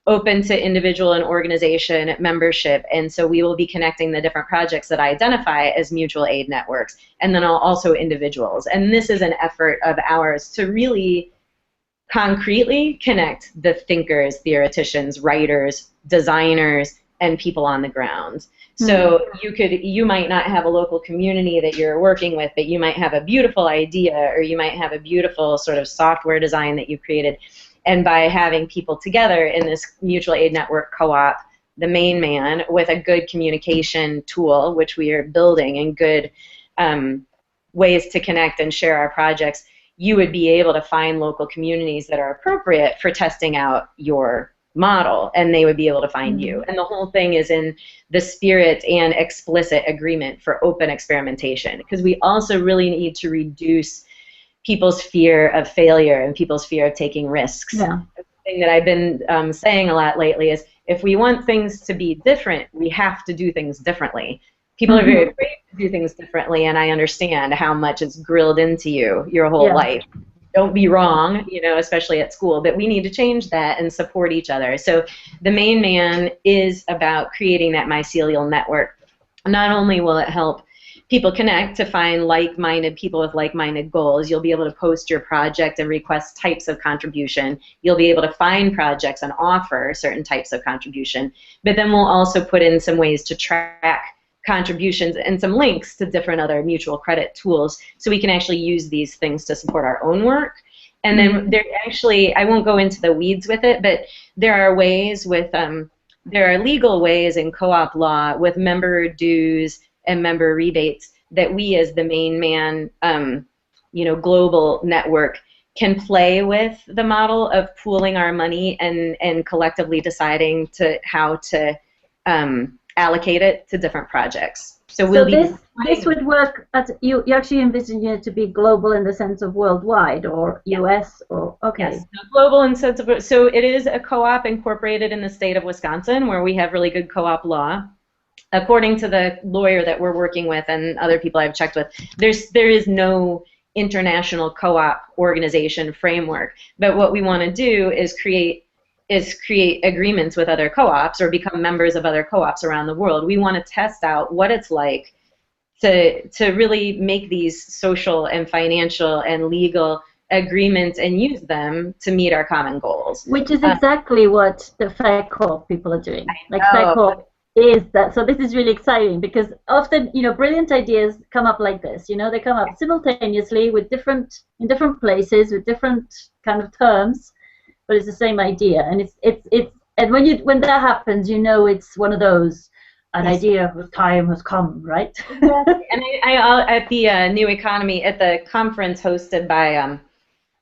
open to individual and organization membership, and so we will be connecting the different projects that I identify as mutual aid networks, and then also individuals. And this is an effort of ours to really concretely connect the thinkers, theoreticians, writers, designers, and people on the ground. So you might not have a local community that you're working with, but you might have a beautiful idea, or you might have a beautiful sort of software design that you created. And by having people together in this mutual aid network co-op, the Main Man, with a good communication tool, which we are building, and good ways to connect and share our projects, you would be able to find local communities that are appropriate for testing out your model, and they would be able to find you. And the whole thing is in the spirit and explicit agreement for open experimentation, because we also really need to reduce people's fear of failure and people's fear of taking risks. Yeah. The thing that I've been saying a lot lately is, if we want things to be different, we have to do things differently. People are very afraid to do things differently, and I understand how much is grilled into you your whole life. Don't be wrong, especially at school, but we need to change that and support each other. So the Main Man is about creating that mycelial network. Not only will it help people connect to find like-minded people with like-minded goals, you'll be able to post your project and request types of contribution. You'll be able to find projects and offer certain types of contribution. But then we'll also put in some ways to track contributions and some links to different other mutual credit tools, so we can actually use these things to support our own work. And then there actually, I won't go into the weeds with it, but there are ways with, there are legal ways in co-op law with member dues and member rebates that we as the Main Man, global network can play with the model of pooling our money and collectively deciding how to allocate it to different projects. So So this would work at you actually envision it to be global in the sense of worldwide or US or okay. Yes, global and sensible. So it is a co-op incorporated in the state of Wisconsin where we have really good co-op law. According to the lawyer that we're working with and other people I've checked with, there is no international co-op organization framework. But what we want to do is create agreements with other co-ops or become members of other co-ops around the world. We want to test out what it's like to really make these social and financial and legal agreements and use them to meet our common goals. Which is exactly what the Fair Co-op people are doing. Like Fair Co-op is that. So this is really exciting because often, brilliant ideas come up like this. They come up simultaneously in different places with different kind of terms, but it's the same idea. And and when that happens, it's one of those. An idea of time has come, right? Exactly. And I at the New Economy, at the conference hosted by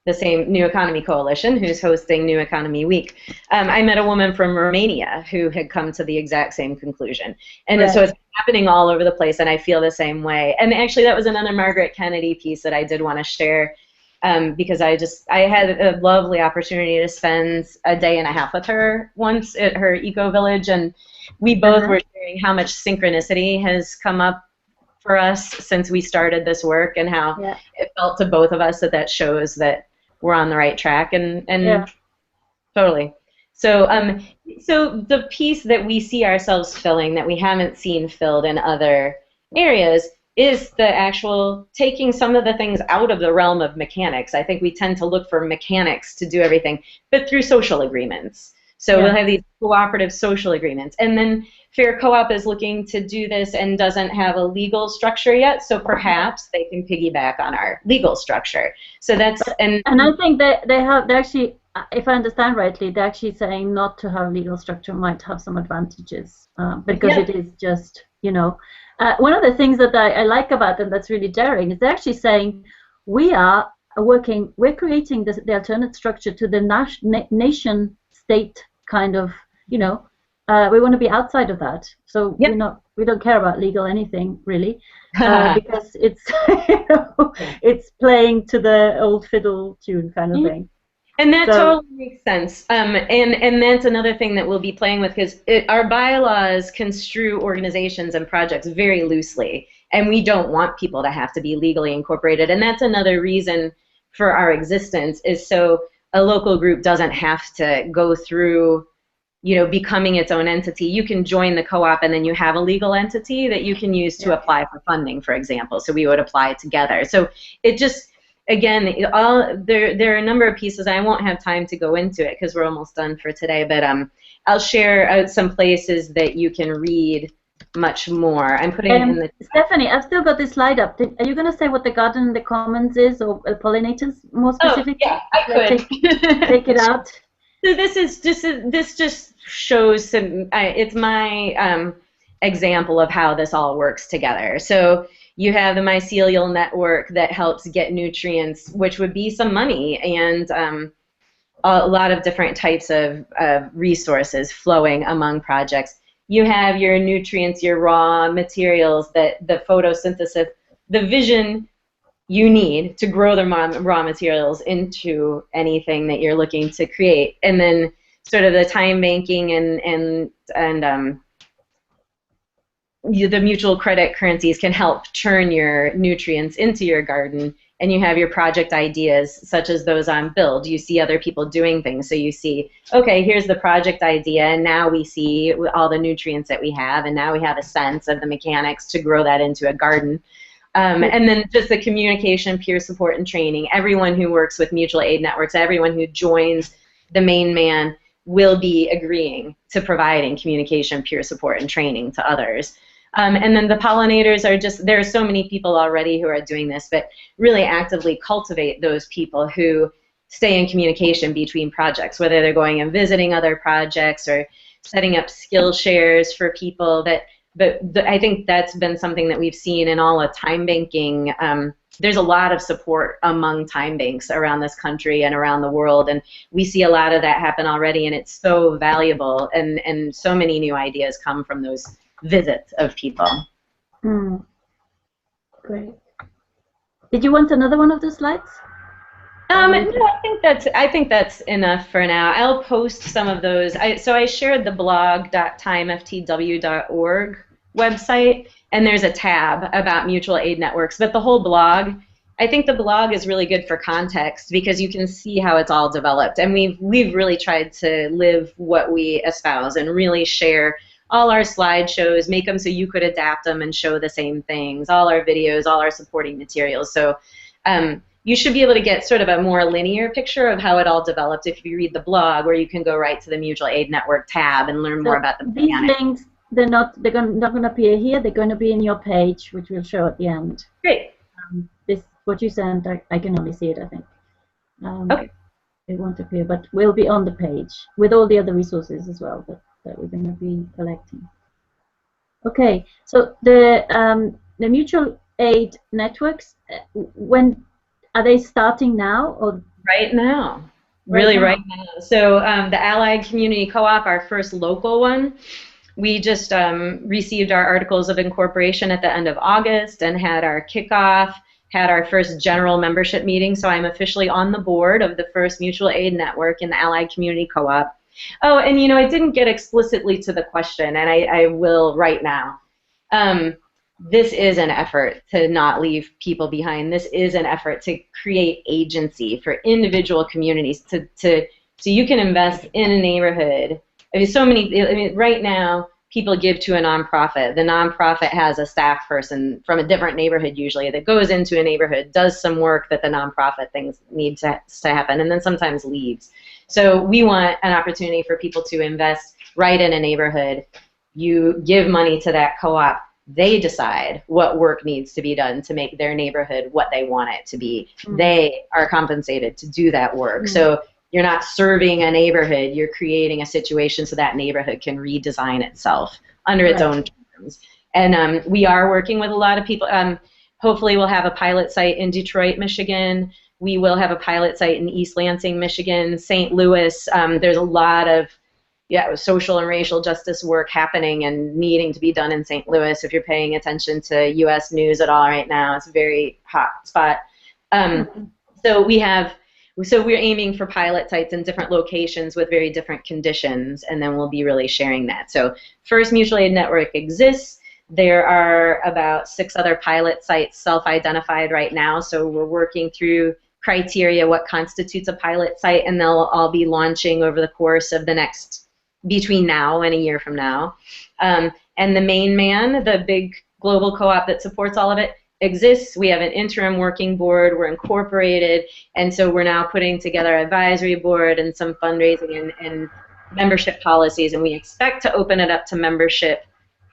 the same New Economy Coalition, who's hosting New Economy Week, I met a woman from Romania who had come to the exact same conclusion. And so it's happening all over the place, and I feel the same way. And actually, that was another Margaret Kennedy piece that I did want to share, because I had a lovely opportunity to spend a day and a half with her once at her eco village, and we both were sharing how much synchronicity has come up for us since we started this work, and how it felt to both of us that shows that we're on the right track, and totally. So so the piece that we see ourselves filling that we haven't seen filled in other areas is the actual taking some of the things out of the realm of mechanics. I think we tend to look for mechanics to do everything, but through social agreements. So we'll have these cooperative social agreements. And then Fair Co-op is looking to do this and doesn't have a legal structure yet, so perhaps they can piggyback on our legal structure. So that's and I think that they're actually, if I understand rightly, they're actually saying not to have legal structure might have some advantages because it is just, one of the things that I like about them that's really daring is they're actually saying we're creating the alternate structure to the nation state kind of, we want to be outside of that. So we don't care about legal anything really, because it's it's playing to the old fiddle tune kind of thing. And that totally makes sense. And that's another thing that we'll be playing with, because our bylaws construe organizations and projects very loosely, and we don't want people to have to be legally incorporated. And that's another reason for our existence, is so a local group doesn't have to go through, becoming its own entity. You can join the co-op and then you have a legal entity that you can use to apply for funding, for example. So we would apply together. So it just, again, there are a number of pieces. I won't have time to go into it because we're almost done for today, but I'll share some places that you can read much more. I'm putting it in the Stephanie, I've still got this slide up. Are you going to say what the garden in the commons is, or pollinators more specifically? Oh, yeah, I could. Take it out. So this just shows some. It's my example of how this all works together. So you have the mycelial network that helps get nutrients, which would be some money, and a lot of different types of resources flowing among projects. You have your nutrients, your raw materials, that the photosynthesis, the vision you need to grow the raw materials into anything that you're looking to create, and then sort of the time banking and the mutual credit currencies can help turn your nutrients into your garden. And you have your project ideas, such as those on Build. You see other people doing things, so you see, okay, here's the project idea, and now we see all the nutrients that we have, and now we have a sense of the mechanics to grow that into a garden. And then just the communication, peer support, and training. Everyone who works with mutual aid networks, everyone who joins the main man will be agreeing to providing communication, peer support, and training to others. And then the pollinators are just, there are so many people already who are doing this, but really actively cultivate those people who stay in communication between projects, whether they're going and visiting other projects or setting up skill shares for people. I think that's been something that we've seen in all of time banking. There's a lot of support among time banks around this country and around the world, and we see a lot of that happen already, and it's so valuable, and so many new ideas come from those visits of people. Mm, great. Did you want another one of those slides? No, I think that's enough for now. I'll post some of those. So I shared the blog.timeftw.org website, and there's a tab about mutual aid networks. But the whole blog, I think the blog is really good for context because you can see how it's all developed. And we've really tried to live what we espouse and really share all our slideshows, make them so you could adapt them and show the same things, all our videos, all our supporting materials. So you should be able to get sort of a more linear picture of how it all developed if you read the blog, where you can go right to the Mutual Aid Network tab and learn more about the mechanics. These links, they're not going to appear here. They're going to be in your page, which we'll show at the end. Great. This what you sent, I can only see it, I think. Okay. It won't appear, but will be on the page with all the other resources as well that we're going to be collecting. Okay, so the mutual aid networks, when are they starting now or right now? Really, right now. So the Allied Community Co-op, our first local one, we just received our articles of incorporation at the end of August and had our kickoff, had our first general membership meeting. So I'm officially on the board of the first mutual aid network in the Allied Community Co-op. Oh, and you know, I didn't get explicitly to the question, and I will right now. This is an effort to not leave people behind. This is an effort to create agency for individual communities so you can invest in a neighborhood. I mean, right now, people give to a nonprofit. The nonprofit has a staff person from a different neighborhood usually that goes into a neighborhood, does some work that the nonprofit things need to happen, and then sometimes leaves. So we want an opportunity for people to invest right in a neighborhood. You give money to that co-op. They decide what work needs to be done to make their neighborhood what they want it to be. Mm-hmm. They are compensated to do that work. Mm-hmm. So you're not serving a neighborhood, you're creating a situation so that neighborhood can redesign itself under its own terms. And we are working with a lot of people. Hopefully we'll have a pilot site in Detroit, Michigan. We will have a pilot site in East Lansing, Michigan, St. Louis. There's a lot of social and racial justice work happening and needing to be done in St. Louis. If you're paying attention to U.S. news at all right now, it's a very hot spot. So we're aiming for pilot sites in different locations with very different conditions, and then we'll be really sharing that. So First Mutual Aid Network exists. There are about 6 other pilot sites self-identified right now, so we're working through criteria, what constitutes a pilot site, and they'll all be launching over the course of the next, between now and a year from now. And the main man, the big global co-op that supports all of it, exists. We have an interim working board. We're incorporated, and so we're now putting together an advisory board and some fundraising and membership policies, and we expect to open it up to membership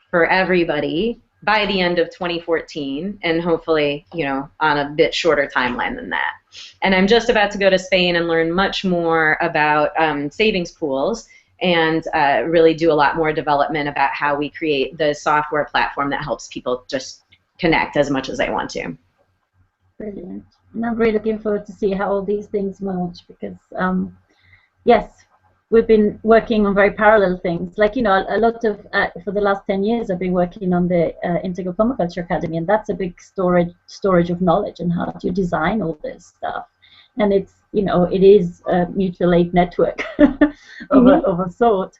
for everybody by the end of 2014, and hopefully, you know, on a bit shorter timeline than that. And I'm just about to go to Spain and learn much more about savings pools and really do a lot more development about how we create the software platform that helps people just connect as much as they want to. Brilliant. And I'm really looking forward to see how all these things merge because, yes, we've been working on very parallel things. Like, you know, a lot of, for the last 10 years, I've been working on the Integral Permaculture Academy, and that's a big storage of knowledge and how to design all this stuff. And it's, you know, it is a mutual aid network of a sort,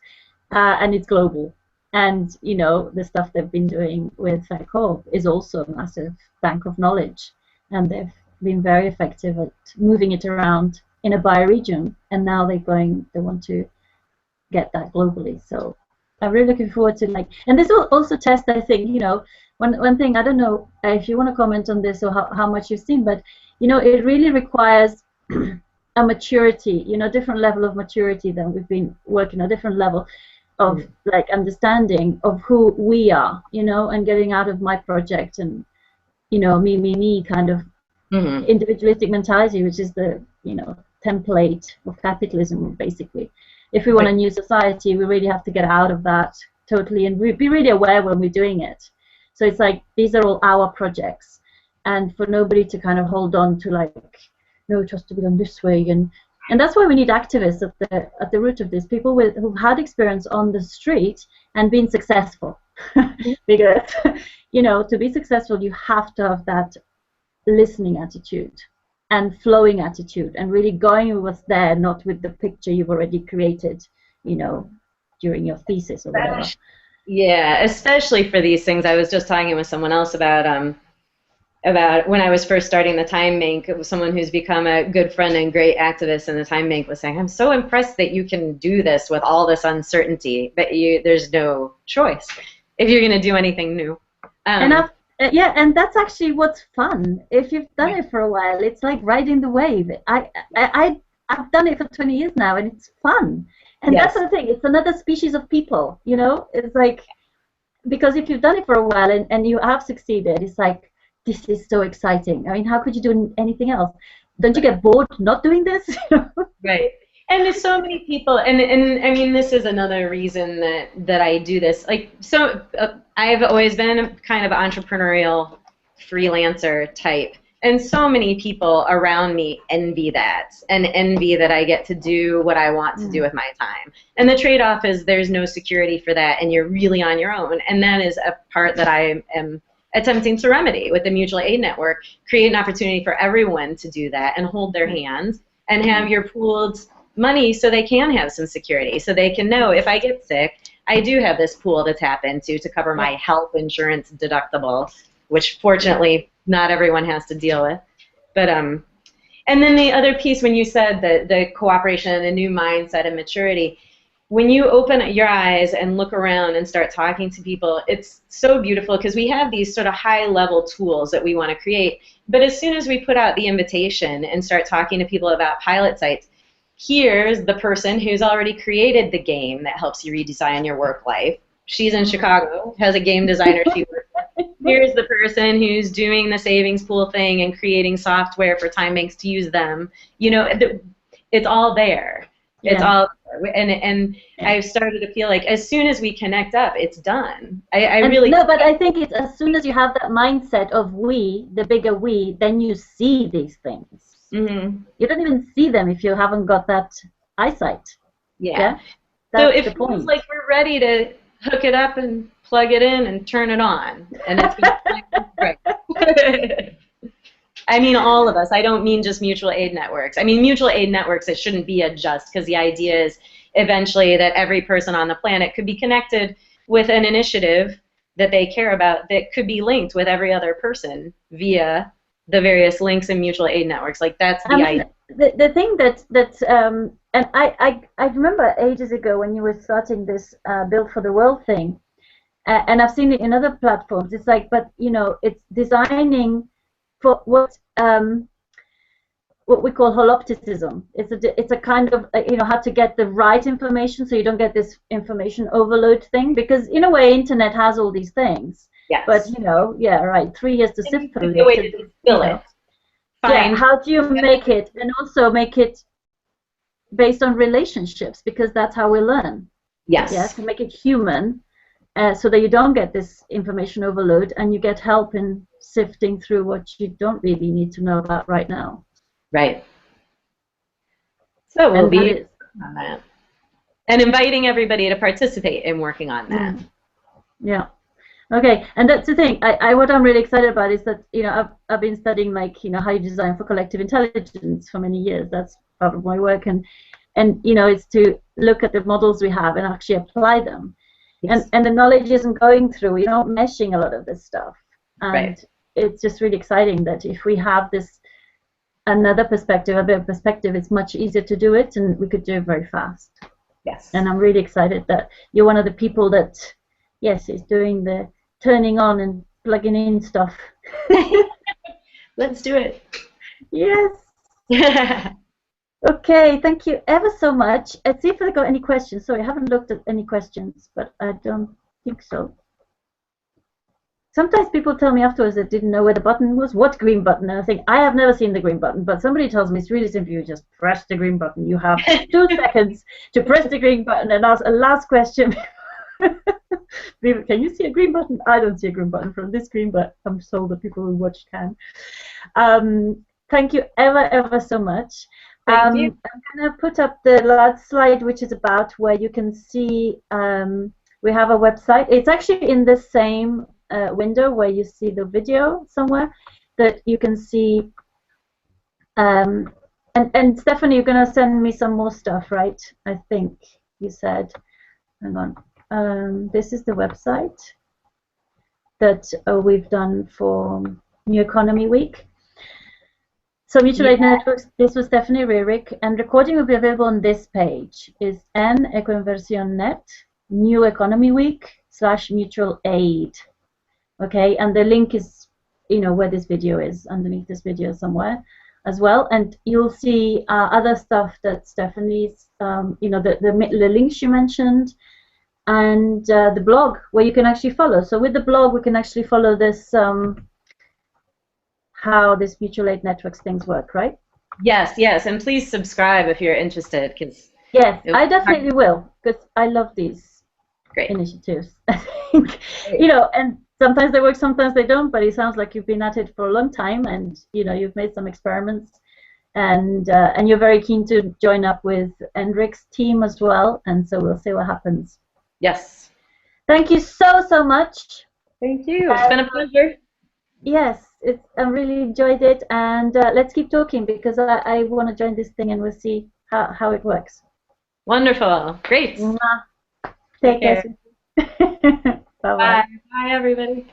and it's global. And, you know, the stuff they've been doing with FACORP is also a massive bank of knowledge. And they've been very effective at moving it around in a bioregion. And now they want to get that globally. So I'm really looking forward to, like, and this will also test, I think, you know, one thing, I don't know if you want to comment on this or how much you've seen, but, you know, it really requires a maturity, you know, different level of maturity than we've been working, a different level of like understanding of who we are, you know, and getting out of my project and, you know, me kind of individualistic mentality, which is the, you know, template of capitalism, basically. If we want a new society, we really have to get out of that totally and be really aware when we're doing it. So it's like, these are all our projects, and for nobody to kind of hold on to like, no, it has to be done this way, and that's why we need activists at the root of this, people who've had experience on the street and been successful. Because, you know, to be successful, you have to have that listening attitude and flowing attitude, and really going with what's there, not with the picture you've already created, you know, during your thesis or whatever. Yeah, especially for these things. I was just talking with someone else about when I was first starting the Time Bank. It was someone who's become a good friend and great activist in the Time Bank was saying, I'm so impressed that you can do this with all this uncertainty, but there's no choice if you're going to do anything new. Yeah, and that's actually what's fun. If you've done it for a while, it's like riding the wave. I've done it for 20 years now, and it's fun. And Yes. that's the thing. It's another species of people, you know? It's like, because if you've done it for a while and you have succeeded, it's like, this is so exciting. I mean, how could you do anything else? Don't you get bored not doing this? Right. And there's so many people, and I mean, this is another reason that I do this. Like, so I've always been a kind of entrepreneurial freelancer type, and so many people around me envy that, and envy that I get to do what I want to do with my time. And the trade-off is there's no security for that, and you're really on your own. And that is a part that I am attempting to remedy with the Mutual Aid Network. Create an opportunity for everyone to do that and hold their hands and have your pooled money so they can have some security, so they can know if I get sick, I do have this pool to tap into to cover my health insurance deductible, which fortunately not everyone has to deal with. But and then the other piece, when you said the cooperation and the new mindset and maturity, when you open your eyes and look around and start talking to people, it's so beautiful, because we have these sort of high-level tools that we want to create. But as soon as we put out the invitation and start talking to people about pilot sites, here's the person who's already created the game that helps you redesign your work life. She's in Chicago, has a game designer she works with. Here's the person who's doing the savings pool thing and creating software for time banks to use them. You know, it's all there. Yeah. It's all there. And I've started to feel like as soon as we connect up, it's done. I really... No, but I think it's as soon as you have that mindset of we, the bigger we, then you see these things. Mm-hmm. You don't even see them if you haven't got that eyesight. Yeah. That's so it the feels point. like we're ready to hook it up and plug it in and turn it on, and it's great. I mean, all of us. I don't mean just mutual aid networks. I mean, mutual aid networks, it shouldn't be a just, because the idea is eventually that every person on the planet could be connected with an initiative that they care about that could be linked with every other person via the various links in mutual aid networks. Like, that's the idea. The thing that and I remember ages ago when you were starting this Build for the World thing, and I've seen it in other platforms. It's like, but you know, it's designing for what we call holopticism. It's a kind of you know, how to get the right information so you don't get this information overload thing, because in a way internet has all these things. Yes. But you know, yeah, right. 3 years to sift through the way to distill it. Yeah, how do you make it, and also make it based on relationships, because that's how we learn. Yes. Yeah, to make it human, so that you don't get this information overload, and you get help in sifting through what you don't really need to know about right now. Right. So we'll be working on that, and inviting everybody to participate in working on that. Yeah. Okay, and that's the thing. What I'm really excited about is that, you know, I've been studying, like, you know, how you design for collective intelligence for many years. That's part of my work, and you know, it's to look at the models we have and actually apply them. Yes. And the knowledge isn't going through. You're not meshing a lot of this stuff, and right. It's just really exciting that if we have this another perspective, a bit of perspective, it's much easier to do it, and we could do it very fast. Yes. And I'm really excited that you're one of the people that, yes, is doing the turning on and plugging in stuff. Let's do it. Yes. Okay, thank you ever so much. Let's see if I got any questions. Sorry, I haven't looked at any questions, but I don't think so. Sometimes people tell me afterwards they didn't know where the button was. What green button? And I think, I have never seen the green button, but somebody tells me it's really simple. You just press the green button. You have 2 seconds to press the green button and ask a last question. Can you see a green button? I don't see a green button from this screen, but I'm sure the people who watch can. Thank you ever so much. Thank you. I'm going to put up the last slide, which is about where you can see we have a website. It's actually in the same window where you see the video somewhere that you can see. And Stephanie, you're going to send me some more stuff, right? I think you said. Hang on. This is the website that we've done for New Economy Week. So Mutual Aid Networks, this was Stephanie Rearick, and recording will be available on this page. Is Ecoinversión.net, New Economy Week / Mutual Aid. Okay, and the link is, where this video is, underneath this video somewhere as well. And you'll see other stuff that Stephanie's, the links you mentioned, and the blog where you can actually follow. So with the blog, we can actually follow this, how this Mutual Aid Networks things work, right? Yes, and please subscribe if you're interested. Yes, I definitely will, because I love these initiatives. I think, and sometimes they work, sometimes they don't, but it sounds like you've been at it for a long time, and you've made some experiments, and you're very keen to join up with Hendrik's team as well, and so we'll see what happens. Yes. Thank you so much. Thank you. It's been a pleasure. Yes, I really enjoyed it, and let's keep talking, because I want to join this thing, and we'll see how it works. Wonderful. Great. Take care. Bye-bye. Bye, everybody.